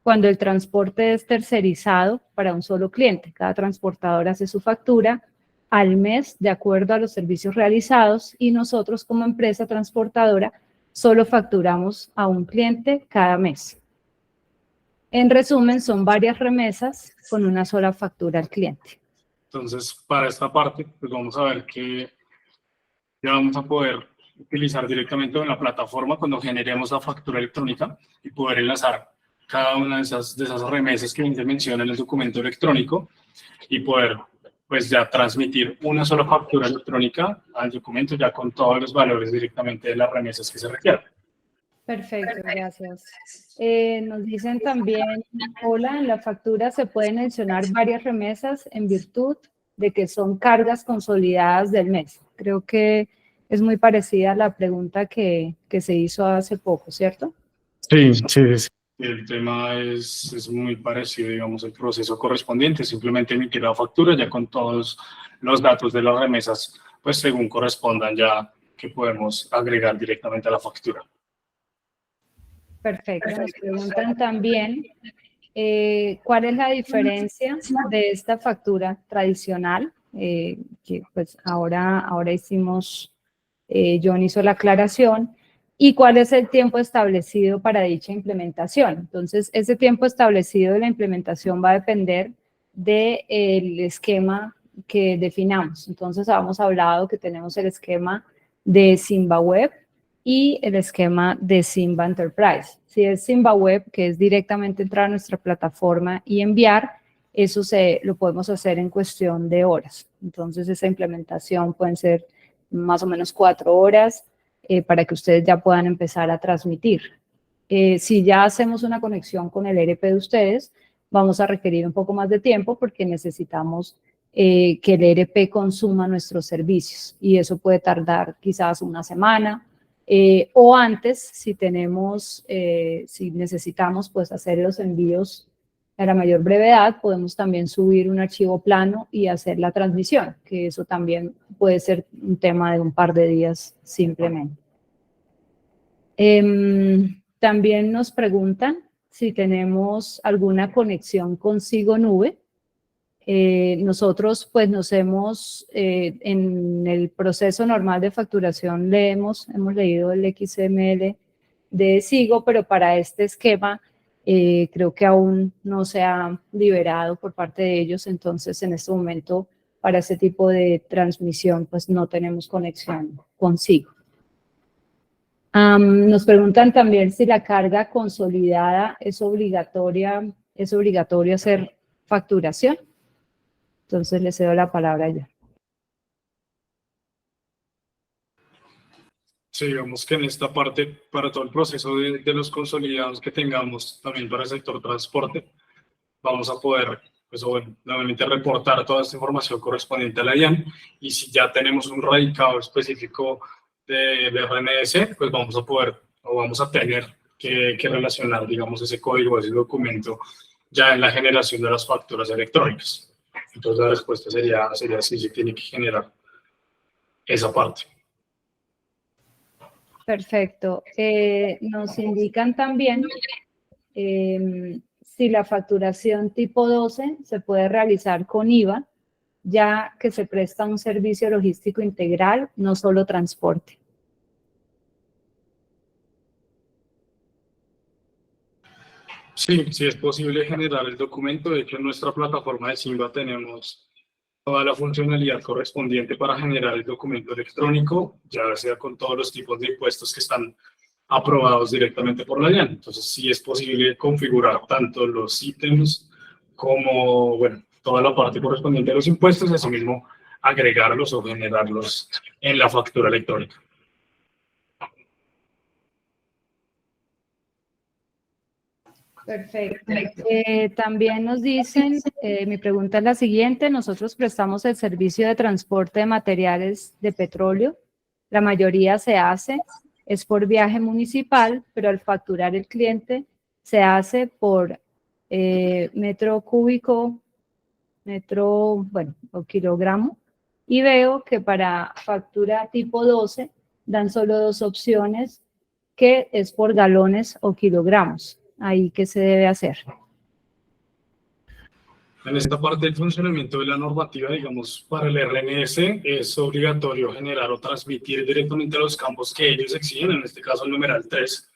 cuando el transporte es tercerizado para un solo cliente? Cada transportador hace su factura al mes de acuerdo a los servicios realizados y nosotros como empresa transportadora solo facturamos a un cliente cada mes. En resumen, son varias remesas con una sola factura al cliente. Entonces, para esta parte, pues vamos a ver que ya vamos a poder utilizar directamente en la plataforma cuando generemos la factura electrónica y poder enlazar cada una de esas remesas que se menciona en el documento electrónico y poder pues ya transmitir una sola factura electrónica al documento ya con todos los valores directamente de las remesas que se requieran. Perfecto, gracias. Nos dicen también, hola, en la factura se pueden mencionar varias remesas en virtud de que son cargas consolidadas del mes. Creo que es muy parecida a la pregunta que se hizo hace poco, ¿cierto? Sí. El tema es muy parecido, digamos, el proceso correspondiente, simplemente emitir la factura ya con todos los datos de las remesas, pues según correspondan ya que podemos agregar directamente a la factura. Perfecto. Nos preguntan también cuál es la diferencia de esta factura tradicional, que pues ahora hicimos, John hizo la aclaración, y cuál es el tiempo establecido para dicha implementación. Entonces, ese tiempo establecido de la implementación va a depender del esquema que definamos. Entonces, habíamos hablado que tenemos el esquema de Simba Web y el esquema de Simba Enterprise. Si es Simba Web, que es directamente entrar a nuestra plataforma y enviar, eso lo podemos hacer en cuestión de horas. Entonces, esa implementación pueden ser más o menos 4 horas para que ustedes ya puedan empezar a transmitir. Si ya hacemos una conexión con el ERP de ustedes, vamos a requerir un poco más de tiempo porque necesitamos que el ERP consuma nuestros servicios y eso puede tardar quizás una semana, o antes, si necesitamos pues hacer los envíos a la mayor brevedad, podemos también subir un archivo plano y hacer la transmisión, que eso también puede ser un tema de un par de días simplemente. También nos preguntan si tenemos alguna conexión con Sigo Nube. Nosotros pues en el proceso normal de facturación hemos leído el XML de Sigo, pero para este esquema creo que aún no se ha liberado por parte de ellos, entonces en este momento para ese tipo de transmisión pues no tenemos conexión con Sigo. Nos preguntan también si la carga consolidada es obligatorio hacer facturación. Entonces, le cedo la palabra ya. Sí, digamos que en esta parte, para todo el proceso de los consolidados que tengamos, también para el sector transporte, vamos a poder, pues bueno, nuevamente reportar toda esta información correspondiente a la IAN, y si ya tenemos un radicado específico de RMS, pues vamos a tener que relacionar, digamos, ese código, ese documento ya en la generación de las facturas electrónicas. Entonces la respuesta sería sí, se tiene que generar esa parte. Perfecto. Nos indican también si la facturación tipo 12 se puede realizar con IVA, ya que se presta un servicio logístico integral, no solo transporte. Sí, sí es posible generar el documento. De hecho, en nuestra plataforma de Simba tenemos toda la funcionalidad correspondiente para generar el documento electrónico, ya sea con todos los tipos de impuestos que están aprobados directamente por la DIAN. Entonces, sí es posible configurar tanto los ítems como, bueno, toda la parte correspondiente a los impuestos, y asimismo agregarlos o generarlos en la factura electrónica. Perfecto. También nos dicen, mi pregunta es la siguiente: nosotros prestamos el servicio de transporte de materiales de petróleo. La mayoría es por viaje municipal, pero al facturar el cliente se hace por metro cúbico, o kilogramo. Y veo que para factura tipo 12 dan solo dos opciones, que es por galones o kilogramos. Ahí, ¿qué se debe hacer? En esta parte del funcionamiento de la normativa, digamos, para el RNS es obligatorio generar o transmitir directamente a los campos que ellos exigen. En este caso, el numeral 3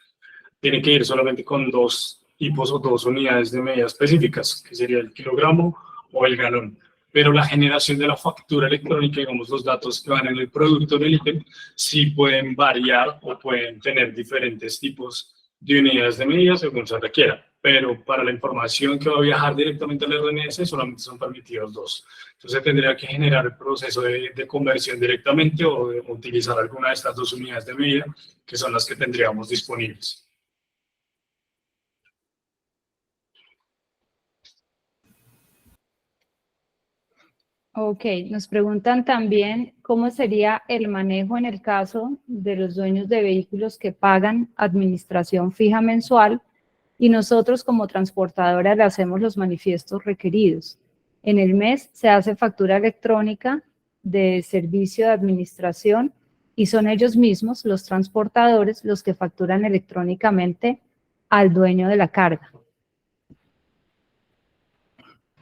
tiene que ir solamente con dos tipos o dos unidades de medida específicas, que sería el kilogramo o el galón. Pero la generación de la factura electrónica, digamos, los datos que van en el producto del ítem, sí pueden variar o pueden tener diferentes tipos de unidades de medida según se requiera. Pero para la información que va a viajar directamente al RNS solamente son permitidos dos. Entonces tendría que generar el proceso de conversión directamente o de utilizar alguna de estas dos unidades de medida, que son las que tendríamos disponibles. Ok, nos preguntan también cómo sería el manejo en el caso de los dueños de vehículos que pagan administración fija mensual y nosotros como transportadora le hacemos los manifiestos requeridos. En el mes se hace factura electrónica de servicio de administración y son ellos mismos, los transportadores, los que facturan electrónicamente al dueño de la carga.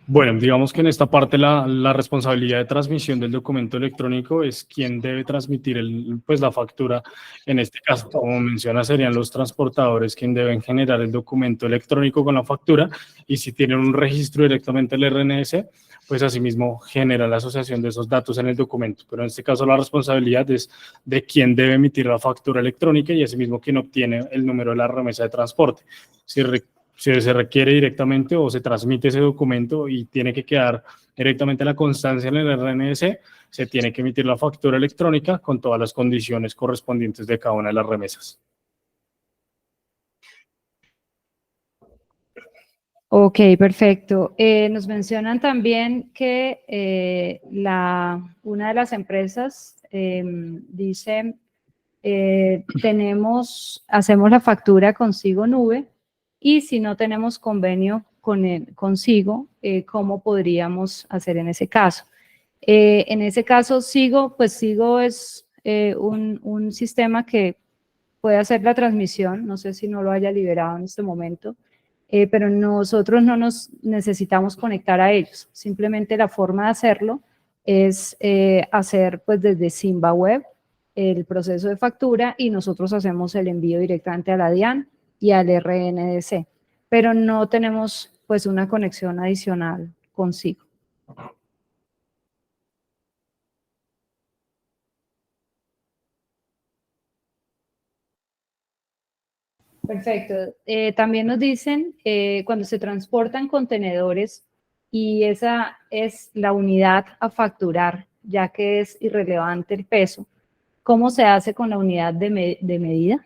Bueno, digamos que en esta parte la responsabilidad de transmisión del documento electrónico es quien debe transmitir la factura. En este caso, como menciona, serían los transportadores quienes deben generar el documento electrónico con la factura, y si tienen un registro directamente al RNS, pues asimismo genera la asociación de esos datos en el documento. Pero en este caso la responsabilidad es de quien debe emitir la factura electrónica y asimismo quien obtiene el número de la remesa de transporte. Si se requiere directamente o se transmite ese documento y tiene que quedar directamente la constancia en el RNS, se tiene que emitir la factura electrónica con todas las condiciones correspondientes de cada una de las remesas. Ok, perfecto. Nos mencionan también que una de las empresas dice, hacemos la factura con Sigo Nube, y si no tenemos convenio con Sigo, ¿cómo podríamos hacer en ese caso? En ese caso, Sigo es un sistema que puede hacer la transmisión, no sé si no lo haya liberado en este momento, pero nosotros no nos necesitamos conectar a ellos. Simplemente la forma de hacerlo es hacer desde Simba Web el proceso de factura, y nosotros hacemos el envío directamente a la DIAN y al RNDC, pero no tenemos una conexión adicional consigo. Perfecto. También nos dicen, cuando se transportan contenedores y esa es la unidad a facturar, ya que es irrelevante el peso, ¿cómo se hace con la unidad de medida?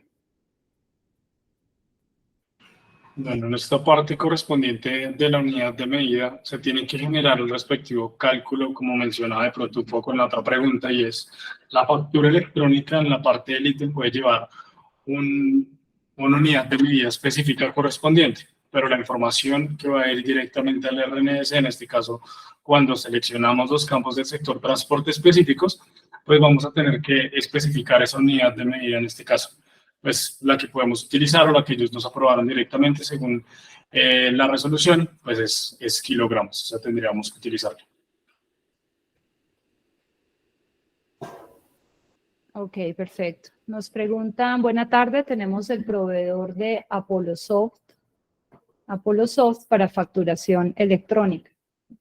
Bueno, en esta parte correspondiente de la unidad de medida se tiene que generar el respectivo cálculo, como mencionaba de pronto un poco en la otra pregunta, y es la factura electrónica. En la parte del ítem puede llevar una unidad de medida específica correspondiente. pero la información que va a ir directamente al RNS, en este caso, cuando seleccionamos los campos del sector transporte específicos, pues vamos a tener que especificar esa unidad de medida en este caso, pues la que podemos utilizar o la que ellos nos aprobaron directamente según la resolución, pues es kilogramos, o sea, tendríamos que utilizarlo. Ok, perfecto. Nos preguntan, buena tarde, tenemos el proveedor de Apolosoft para facturación electrónica.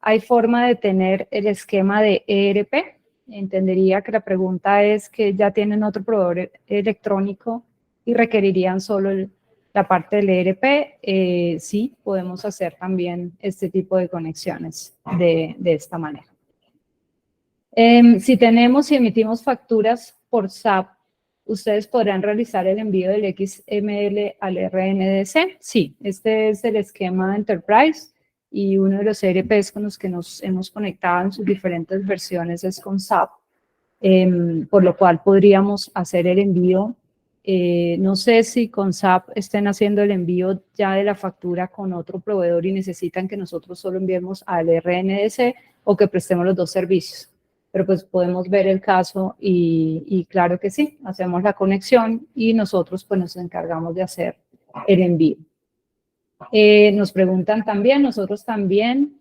¿Hay forma de tener el esquema de ERP? Entendería que la pregunta es que ya tienen otro proveedor electrónico y requerirían solo la parte del ERP. Sí, podemos hacer también este tipo de conexiones de esta manera. Si tenemos y emitimos facturas por SAP, ¿ustedes podrán realizar el envío del XML al RNDC? Sí, este es el esquema Enterprise y uno de los ERPs con los que nos hemos conectado en sus diferentes versiones es con SAP, por lo cual podríamos hacer el envío. No sé si con SAP estén haciendo el envío ya de la factura con otro proveedor y necesitan que nosotros solo enviemos al RNDC o que prestemos los dos servicios. Pero pues podemos ver el caso y claro que sí, hacemos la conexión y nosotros pues nos encargamos de hacer el envío. Nos preguntan también, nosotros también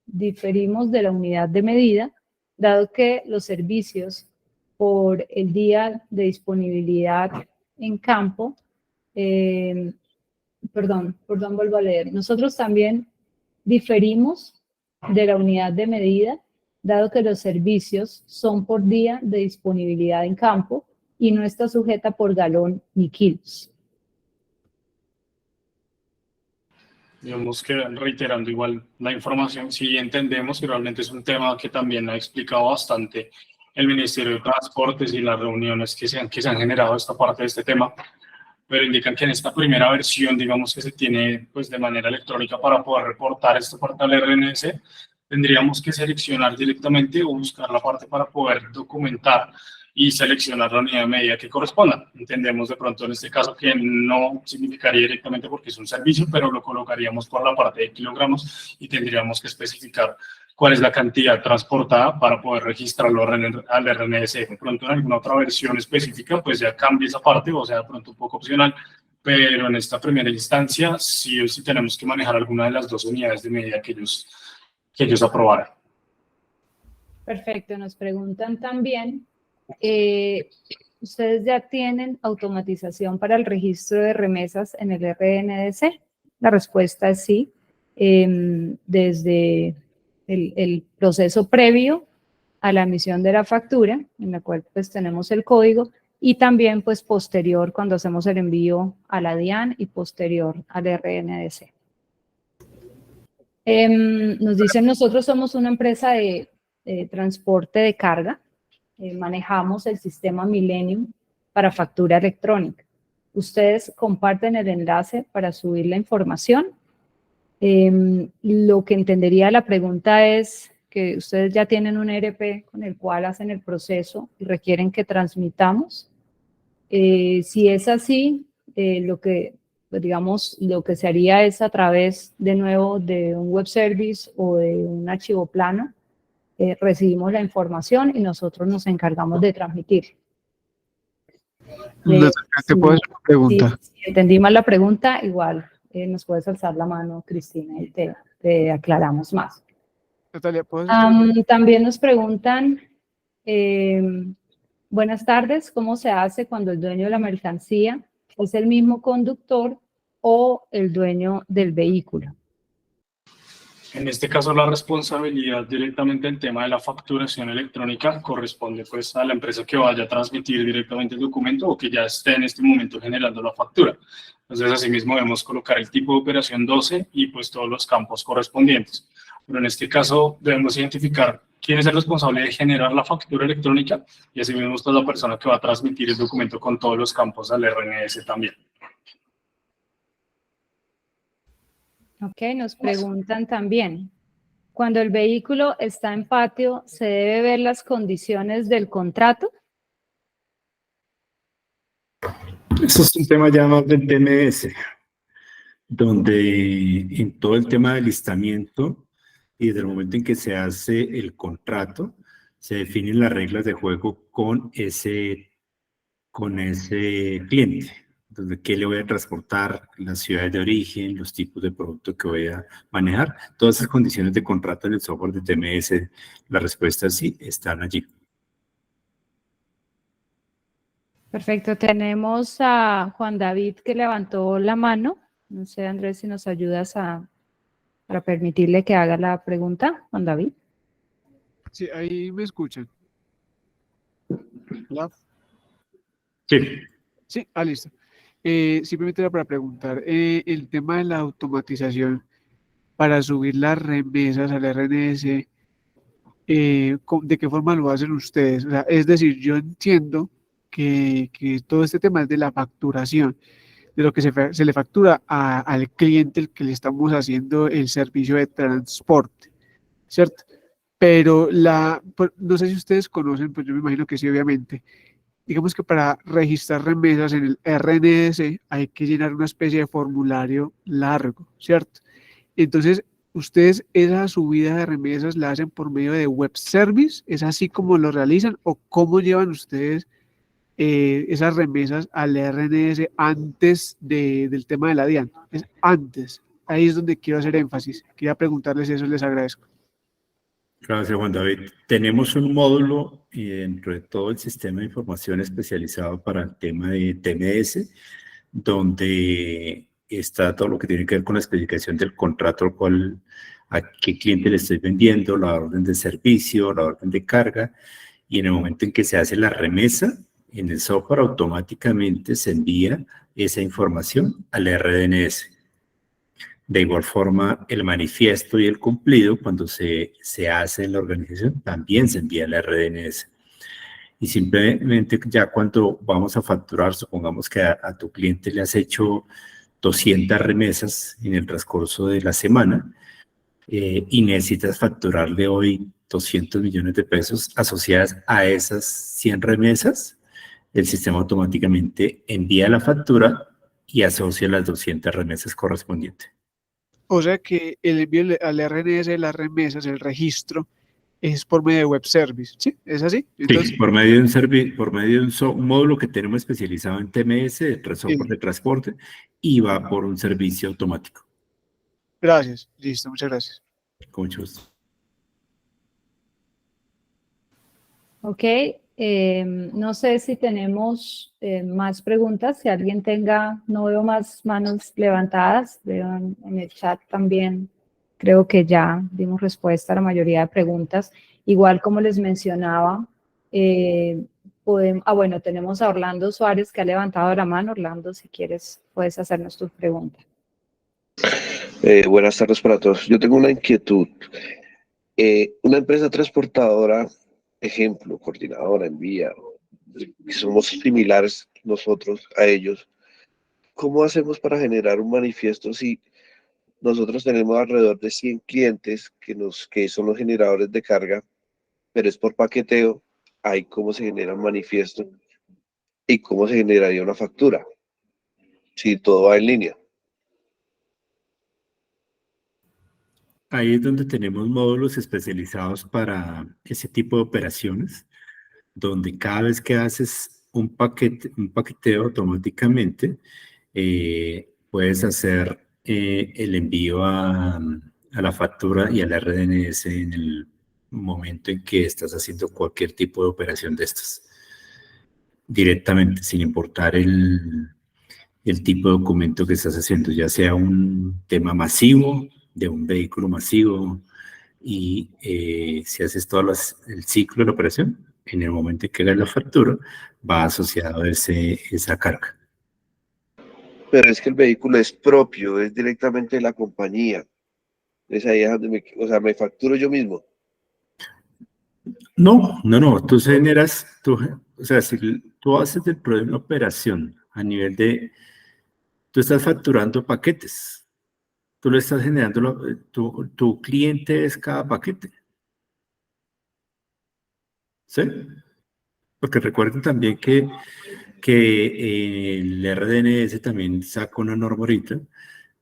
diferimos de la unidad de medida, dado que los servicios por el día de disponibilidad en campo, vuelvo a leer, nosotros también diferimos de la unidad de medida, dado que los servicios son por día de disponibilidad en campo y no está sujeta por galón ni kilos. Digamos que reiterando igual la información, sí entendemos y realmente es un tema que también ha explicado bastante el Ministerio de Transportes y las reuniones que se han generado esta parte de este tema, pero indican que en esta primera versión, digamos que se tiene pues de manera electrónica para poder reportar esta parte al RNS, tendríamos que seleccionar directamente o buscar la parte para poder documentar y seleccionar la unidad de medida que corresponda. Entendemos de pronto en este caso que no significaría directamente porque es un servicio, pero lo colocaríamos por la parte de kilogramos y tendríamos que especificar cuál es la cantidad transportada para poder registrarlo al RNS. De pronto en alguna otra versión específica, pues ya cambia esa parte, o sea, de pronto un poco opcional, pero en esta primera instancia sí o sí tenemos que manejar alguna de las dos unidades de medida que ellos aprobaran. Perfecto, nos preguntan también, ¿ustedes ya tienen automatización para el registro de remesas en el RNDC? La respuesta es sí. Desde el proceso previo a la emisión de la factura, en la cual pues tenemos el código, y también pues posterior cuando hacemos el envío a la DIAN y posterior al RNDC. Nos dicen, nosotros somos una empresa de transporte de carga, manejamos el sistema Millennium para factura electrónica. ¿Ustedes comparten el enlace para subir la información? Lo que entendería la pregunta es que ustedes ya tienen un ERP con el cual hacen el proceso y requieren que transmitamos. Si es así, lo que se haría es a través, de nuevo, de un web service o de un archivo plano, recibimos la información y nosotros nos encargamos de transmitir. ¿Te puedo hacer una pregunta? Si entendí mal la pregunta, igual nos puedes alzar la mano, Cristina, y te aclaramos más. Natalia, también nos preguntan, buenas tardes, ¿cómo se hace cuando el dueño de la mercancía es el mismo conductor o el dueño del vehículo? En este caso, la responsabilidad directamente del tema de la facturación electrónica corresponde pues a la empresa que vaya a transmitir directamente el documento o que ya esté en este momento generando la factura. Entonces, asimismo, debemos colocar el tipo de operación 12 y pues todos los campos correspondientes. Pero en este caso, debemos identificar quién es el responsable de generar la factura electrónica y asimismo esta es la persona que va a transmitir el documento con todos los campos al RNS también. Ok, nos preguntan también, cuando el vehículo está en patio, ¿se debe ver las condiciones del contrato? Eso es un tema ya más del TMS. donde en todo el tema del listamiento y desde el momento en que se hace el contrato, se definen las reglas de juego con ese cliente. Entonces, ¿qué le voy a transportar? Las ciudades de origen, los tipos de producto que voy a manejar. Todas esas condiciones de contrato en el software de TMS, la respuesta es sí, están allí. Perfecto, tenemos a Juan David que levantó la mano. No sé, Andrés, si nos ayudas para permitirle que haga la pregunta. Juan David. Sí, ahí me escuchan. ¿Hola? Sí. Sí, listo. Simplemente era para preguntar, el tema de la automatización para subir las remesas al RNS, ¿de qué forma lo hacen ustedes? O sea, es decir, yo entiendo que todo este tema es de la facturación, de lo que se le factura al cliente el que le estamos haciendo el servicio de transporte, ¿cierto? Pero pues, no sé si ustedes conocen, pues yo me imagino que sí, obviamente. Digamos que para registrar remesas en el RNS hay que llenar una especie de formulario largo, ¿cierto? Entonces, ustedes esa subida de remesas la hacen por medio de web service, ¿es así como lo realizan o cómo llevan ustedes esas remesas al RNS antes del tema de la DIAN? Es antes. Ahí es donde quiero hacer énfasis. Quería preguntarles eso, les agradezco. Gracias, Juan David. Tenemos un módulo y dentro de todo el sistema de información especializado para el tema de TMS, donde está todo lo que tiene que ver con la especificación del contrato al cual a qué cliente le estoy vendiendo, la orden de servicio, la orden de carga, y en el momento en que se hace la remesa, en el software automáticamente se envía esa información al RDNS. De igual forma, el manifiesto y el cumplido, cuando se hace en la organización, también se envía al RDNS. Y simplemente ya cuando vamos a facturar, supongamos que a tu cliente le has hecho 200 remesas en el transcurso de la semana y necesitas facturarle hoy 200 millones de pesos asociadas a esas 100 remesas, el sistema automáticamente envía la factura y asocia las 200 remesas correspondientes. O sea que el envío al RNS de las remesas, el registro, es por medio de web service, ¿sí? ¿Es así? Entonces, Sí, por medio de un por medio de un módulo que tenemos especializado en TMS, de software de transporte, y va por un servicio automático. gracias. Listo, muchas gracias. Con mucho gusto. Ok, no sé si tenemos más preguntas. Si alguien tenga, no veo más manos levantadas, veo en el chat también. Creo que ya dimos respuesta a la mayoría de preguntas. Igual como les mencionaba, bueno, tenemos a Orlando Suárez que ha levantado la mano. Orlando, si quieres, puedes hacernos tus preguntas. Buenas tardes para todos. Yo tengo una inquietud. Una empresa transportadora, ejemplo, coordinadora, envía, que somos similares nosotros a ellos, ¿cómo hacemos para generar un manifiesto si nosotros tenemos alrededor de 100 clientes que son los generadores de carga, pero es por paqueteo? Ahí cómo se genera un manifiesto y cómo se generaría una factura si todo va en línea. Ahí es donde tenemos módulos especializados para ese tipo de operaciones, donde cada vez que haces un paqueteo automáticamente, puedes hacer el envío a la factura y al RDNS en el momento en que estás haciendo cualquier tipo de operación de estas, directamente, sin importar el tipo de documento que estás haciendo, ya sea un tema masivo, de un vehículo masivo, y si haces todo el ciclo de la operación, en el momento en que hagas la factura, va asociado esa carga. Pero es que el vehículo es propio, es directamente de la compañía. Es ahí donde o sea, me facturo yo mismo. No, tú generas, o sea, si tú haces del problema una operación a nivel de, tú estás facturando paquetes, tú lo estás generando, tu cliente es cada paquete, ¿sí? Porque recuerden también que el RDNS también saca una norma ahorita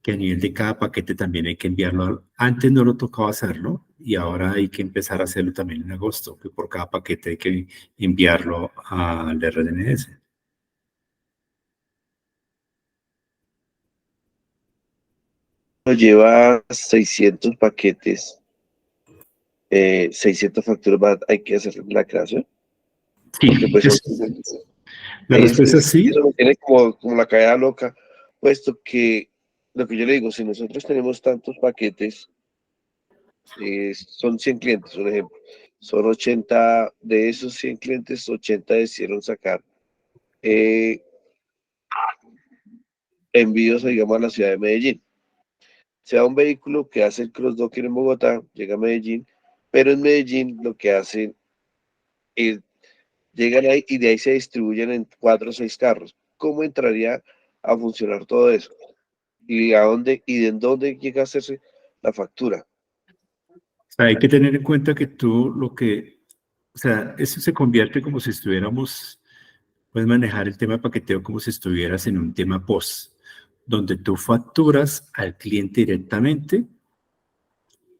que a nivel de cada paquete también hay que enviarlo. Antes no lo tocaba hacerlo y ahora hay que empezar a hacerlo también en agosto, que por cada paquete hay que enviarlo al RDNS. Lleva 600 paquetes, 600 facturas, hay que hacer la creación. Sí, Porque pues la respuesta es sí. eso me tiene como la caída loca, puesto que lo que yo le digo, si nosotros tenemos tantos paquetes, son 100 clientes, por ejemplo, son 80, de esos 100 clientes, 80 decidieron sacar envíos, digamos, a la ciudad de Medellín. Sea un vehículo que hace el cross-docking en Bogotá, llega a Medellín, pero en Medellín lo que hacen es, llegan ahí y de ahí se distribuyen en 4 o 6 carros. ¿Cómo entraría a funcionar todo eso? ¿Y a dónde y de dónde llega a hacerse la factura? O sea, hay que tener en cuenta que o sea, eso se convierte como si estuviéramos, puedes manejar el tema de paqueteo como si estuvieras en un tema POS, donde tú facturas al cliente directamente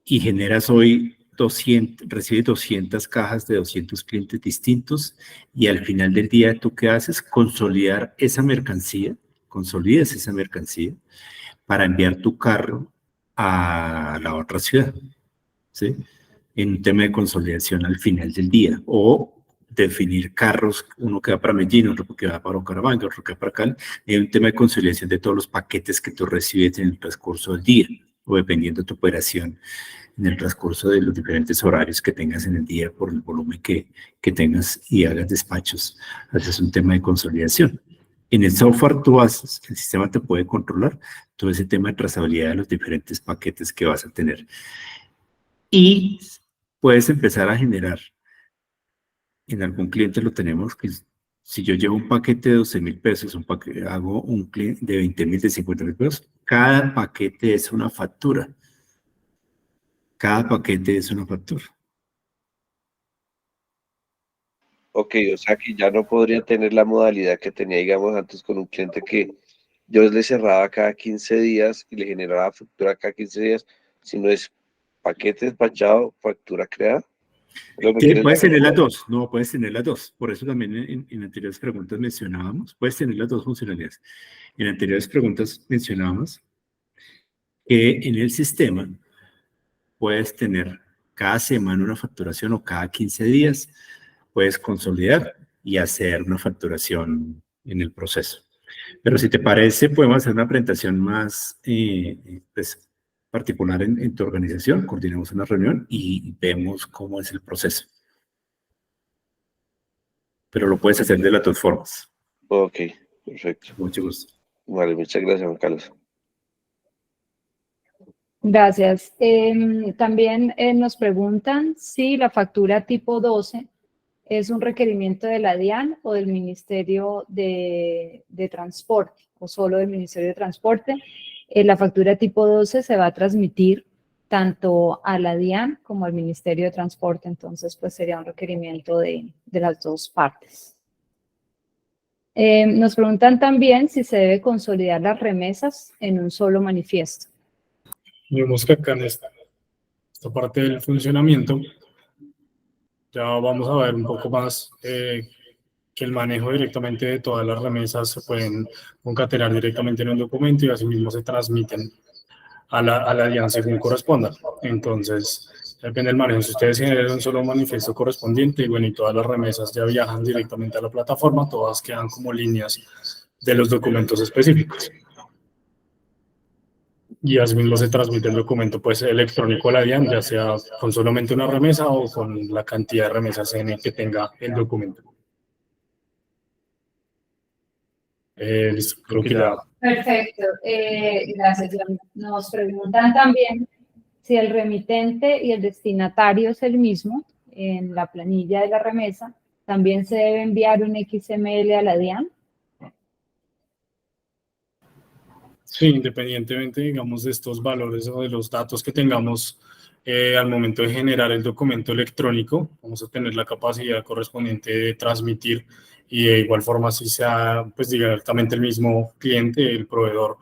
y generas hoy 200, recibes 200 cajas de 200 clientes distintos y al final del día, ¿tú qué haces? Consolidar esa mercancía, consolidas esa mercancía para enviar tu carro a la otra ciudad, ¿sí? En un tema de consolidación al final del día, o definir carros, uno que va para Medellín, otro que va para Bucaramanga, otro que va para Cali, es un tema de consolidación de todos los paquetes que tú recibes en el transcurso del día, o dependiendo de tu operación en el transcurso de los diferentes horarios que tengas en el día por el volumen que tengas y hagas despachos. Ese es un tema de consolidación. En el software tú haces, el sistema te puede controlar todo ese tema de trazabilidad de los diferentes paquetes que vas a tener. Y puedes empezar a generar, en algún cliente lo tenemos, que si yo llevo un paquete de 12,000 pesos, hago un cliente de 20,000, de 50,000 pesos, cada paquete es una factura. Cada paquete es una factura. Ok, o sea que ya no podría tener la modalidad que tenía, digamos, antes con un cliente que yo le cerraba cada 15 días y le generaba factura cada 15 días, sino es paquete despachado, factura creada. Puedes tener las dos, no, puedes tener las dos. Por eso también en anteriores preguntas mencionábamos, puedes tener las dos funcionalidades. En anteriores preguntas mencionábamos que en el sistema puedes tener cada semana una facturación o cada 15 días puedes consolidar y hacer una facturación en el proceso. Pero si te parece, podemos hacer una presentación más pues, particular en tu organización, coordinamos una reunión y vemos cómo es el proceso. Pero lo puedes hacer de las dos formas. Ok, perfecto. Mucho gusto. Vale, muchas gracias, Juan Carlos. Gracias. También nos preguntan si la factura tipo 12 es un requerimiento de la DIAN o del Ministerio de Transporte, o solo del Ministerio de Transporte. La factura tipo 12 se va a transmitir tanto a la DIAN como al Ministerio de Transporte, entonces pues sería un requerimiento de las dos partes. Nos preguntan también si se debe consolidar las remesas en un solo manifiesto. Vemos que acá en esta parte del funcionamiento ya vamos a ver un poco más que el manejo directamente de todas las remesas se pueden concatenar directamente en un documento y asimismo se transmiten a la DIAN según corresponda. Entonces, depende del manejo. Si ustedes generan un solo manifiesto correspondiente y bueno, y todas las remesas ya viajan directamente a la plataforma, todas quedan como líneas de los documentos específicos. Y asimismo se transmite el documento pues electrónico a la DIAN, ya sea con solamente una remesa o con la cantidad de remesas N que tenga el documento. Listo, creo que ya. Perfecto, gracias. Nos preguntan también si el remitente y el destinatario es el mismo en la planilla de la remesa, ¿también se debe enviar un XML a la DIAN? Sí, independientemente, digamos, de estos valores o de los datos que tengamos al momento de generar el documento electrónico, vamos a tener la capacidad correspondiente de transmitir y de igual forma si sea, pues directamente el mismo cliente, el proveedor,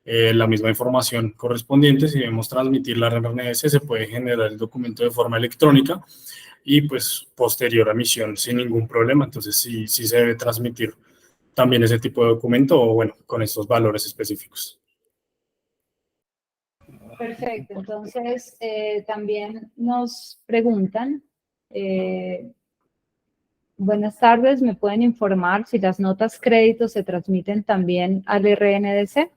la misma información correspondiente. Si debemos transmitir la RNS, se puede generar el documento de forma electrónica y pues posterior a emisión sin ningún problema. Entonces sí se debe transmitir también ese tipo de documento o bueno, con estos valores específicos. Perfecto, entonces también nos preguntan, buenas tardes, ¿me pueden informar si las notas crédito se transmiten también al RNDC?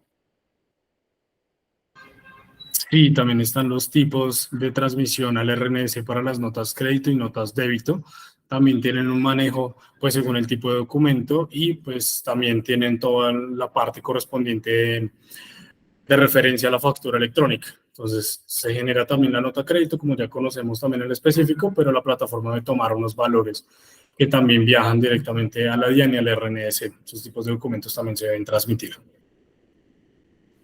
Sí, también están los tipos de transmisión al RNS para las notas crédito y notas débito. También tienen un manejo, pues, según el tipo de documento y, pues, también tienen toda la parte correspondiente de referencia a la factura electrónica. Entonces, se genera también la nota crédito, como ya conocemos también el específico, pero la plataforma debe tomar unos valores que también viajan directamente a la DIAN y al RNS. Esos tipos de documentos también se deben transmitir.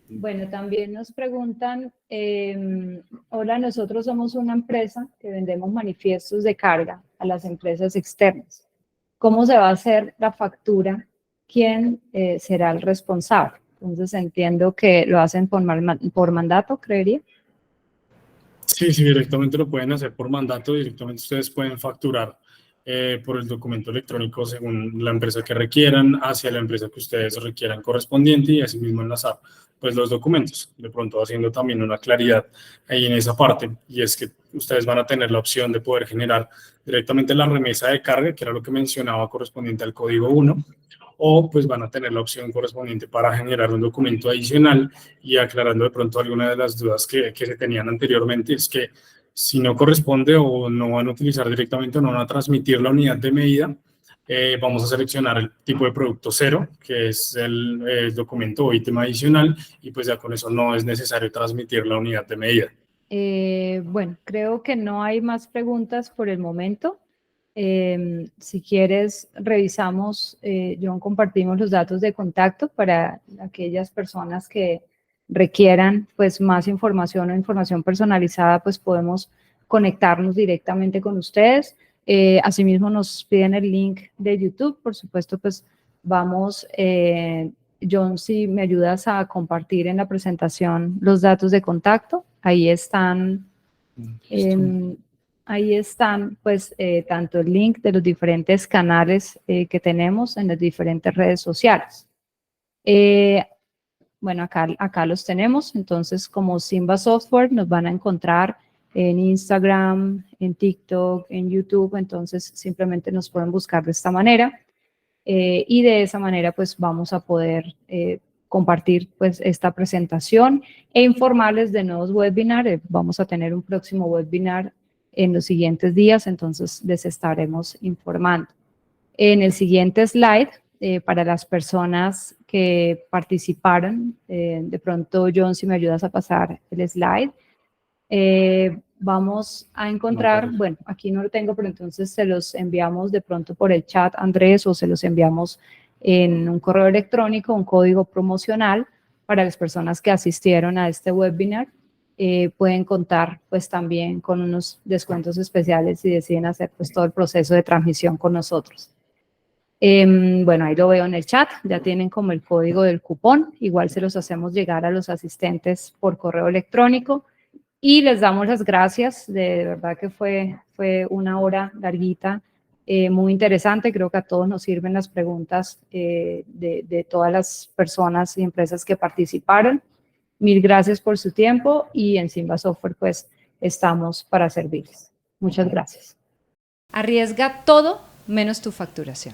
Bueno, también nos preguntan, hola, nosotros somos una empresa que vendemos manifiestos de carga a las empresas externas. ¿Cómo se va a hacer la factura? ¿Quién será el responsable? Entonces entiendo que lo hacen por mandato, creería. Sí, directamente lo pueden hacer por mandato, directamente ustedes pueden facturar por el documento electrónico según la empresa que requieran, hacia la empresa que ustedes requieran correspondiente y asimismo enlazar pues los documentos, de pronto haciendo también una claridad ahí en esa parte, y es que ustedes van a tener la opción de poder generar directamente la remesa de carga, que era lo que mencionaba correspondiente al código 1, o pues van a tener la opción correspondiente para generar un documento adicional. Y aclarando de pronto alguna de las dudas que se tenían anteriormente, es que si no corresponde o no van a utilizar directamente o no van a transmitir la unidad de medida, vamos a seleccionar el tipo de producto 0, que es el documento o ítem adicional, y pues ya con eso no es necesario transmitir la unidad de medida. Bueno, creo que no hay más preguntas por el momento. Si quieres, revisamos, John, compartimos los datos de contacto para aquellas personas que requieran pues más información o información personalizada, pues podemos conectarnos directamente con ustedes. Asimismo nos piden el link de YouTube, por supuesto, pues vamos, John, si me ayudas a compartir en la presentación los datos de contacto, ahí están. Ahí están, pues, tanto el link de los diferentes canales que tenemos en las diferentes redes sociales. Bueno, acá los tenemos. Entonces, como Simba Software, nos van a encontrar en Instagram, en TikTok, en YouTube. Entonces, simplemente nos pueden buscar de esta manera. Y de esa manera, pues, vamos a poder compartir, pues, esta presentación e informarles de nuevos webinars. Vamos a tener un próximo webinar en los siguientes días, entonces les estaremos informando. En el siguiente slide, para las personas que participaron, de pronto, John, si me ayudas a pasar el slide, vamos a encontrar, bueno, aquí no lo tengo, pero entonces se los enviamos de pronto por el chat, Andrés, o se los enviamos en un correo electrónico, un código promocional para las personas que asistieron a este webinar. Pueden contar pues también con unos descuentos especiales si deciden hacer pues todo el proceso de transmisión con nosotros. Bueno, ahí lo veo en el chat, ya tienen como el código del cupón, igual se los hacemos llegar a los asistentes por correo electrónico y les damos las gracias, de verdad que fue una hora larguita, muy interesante, creo que a todos nos sirven las preguntas de todas las personas y empresas que participaron. Mil gracias por su tiempo y en Simba Software pues estamos para servirles. Muchas gracias. Arriesga todo menos tu facturación.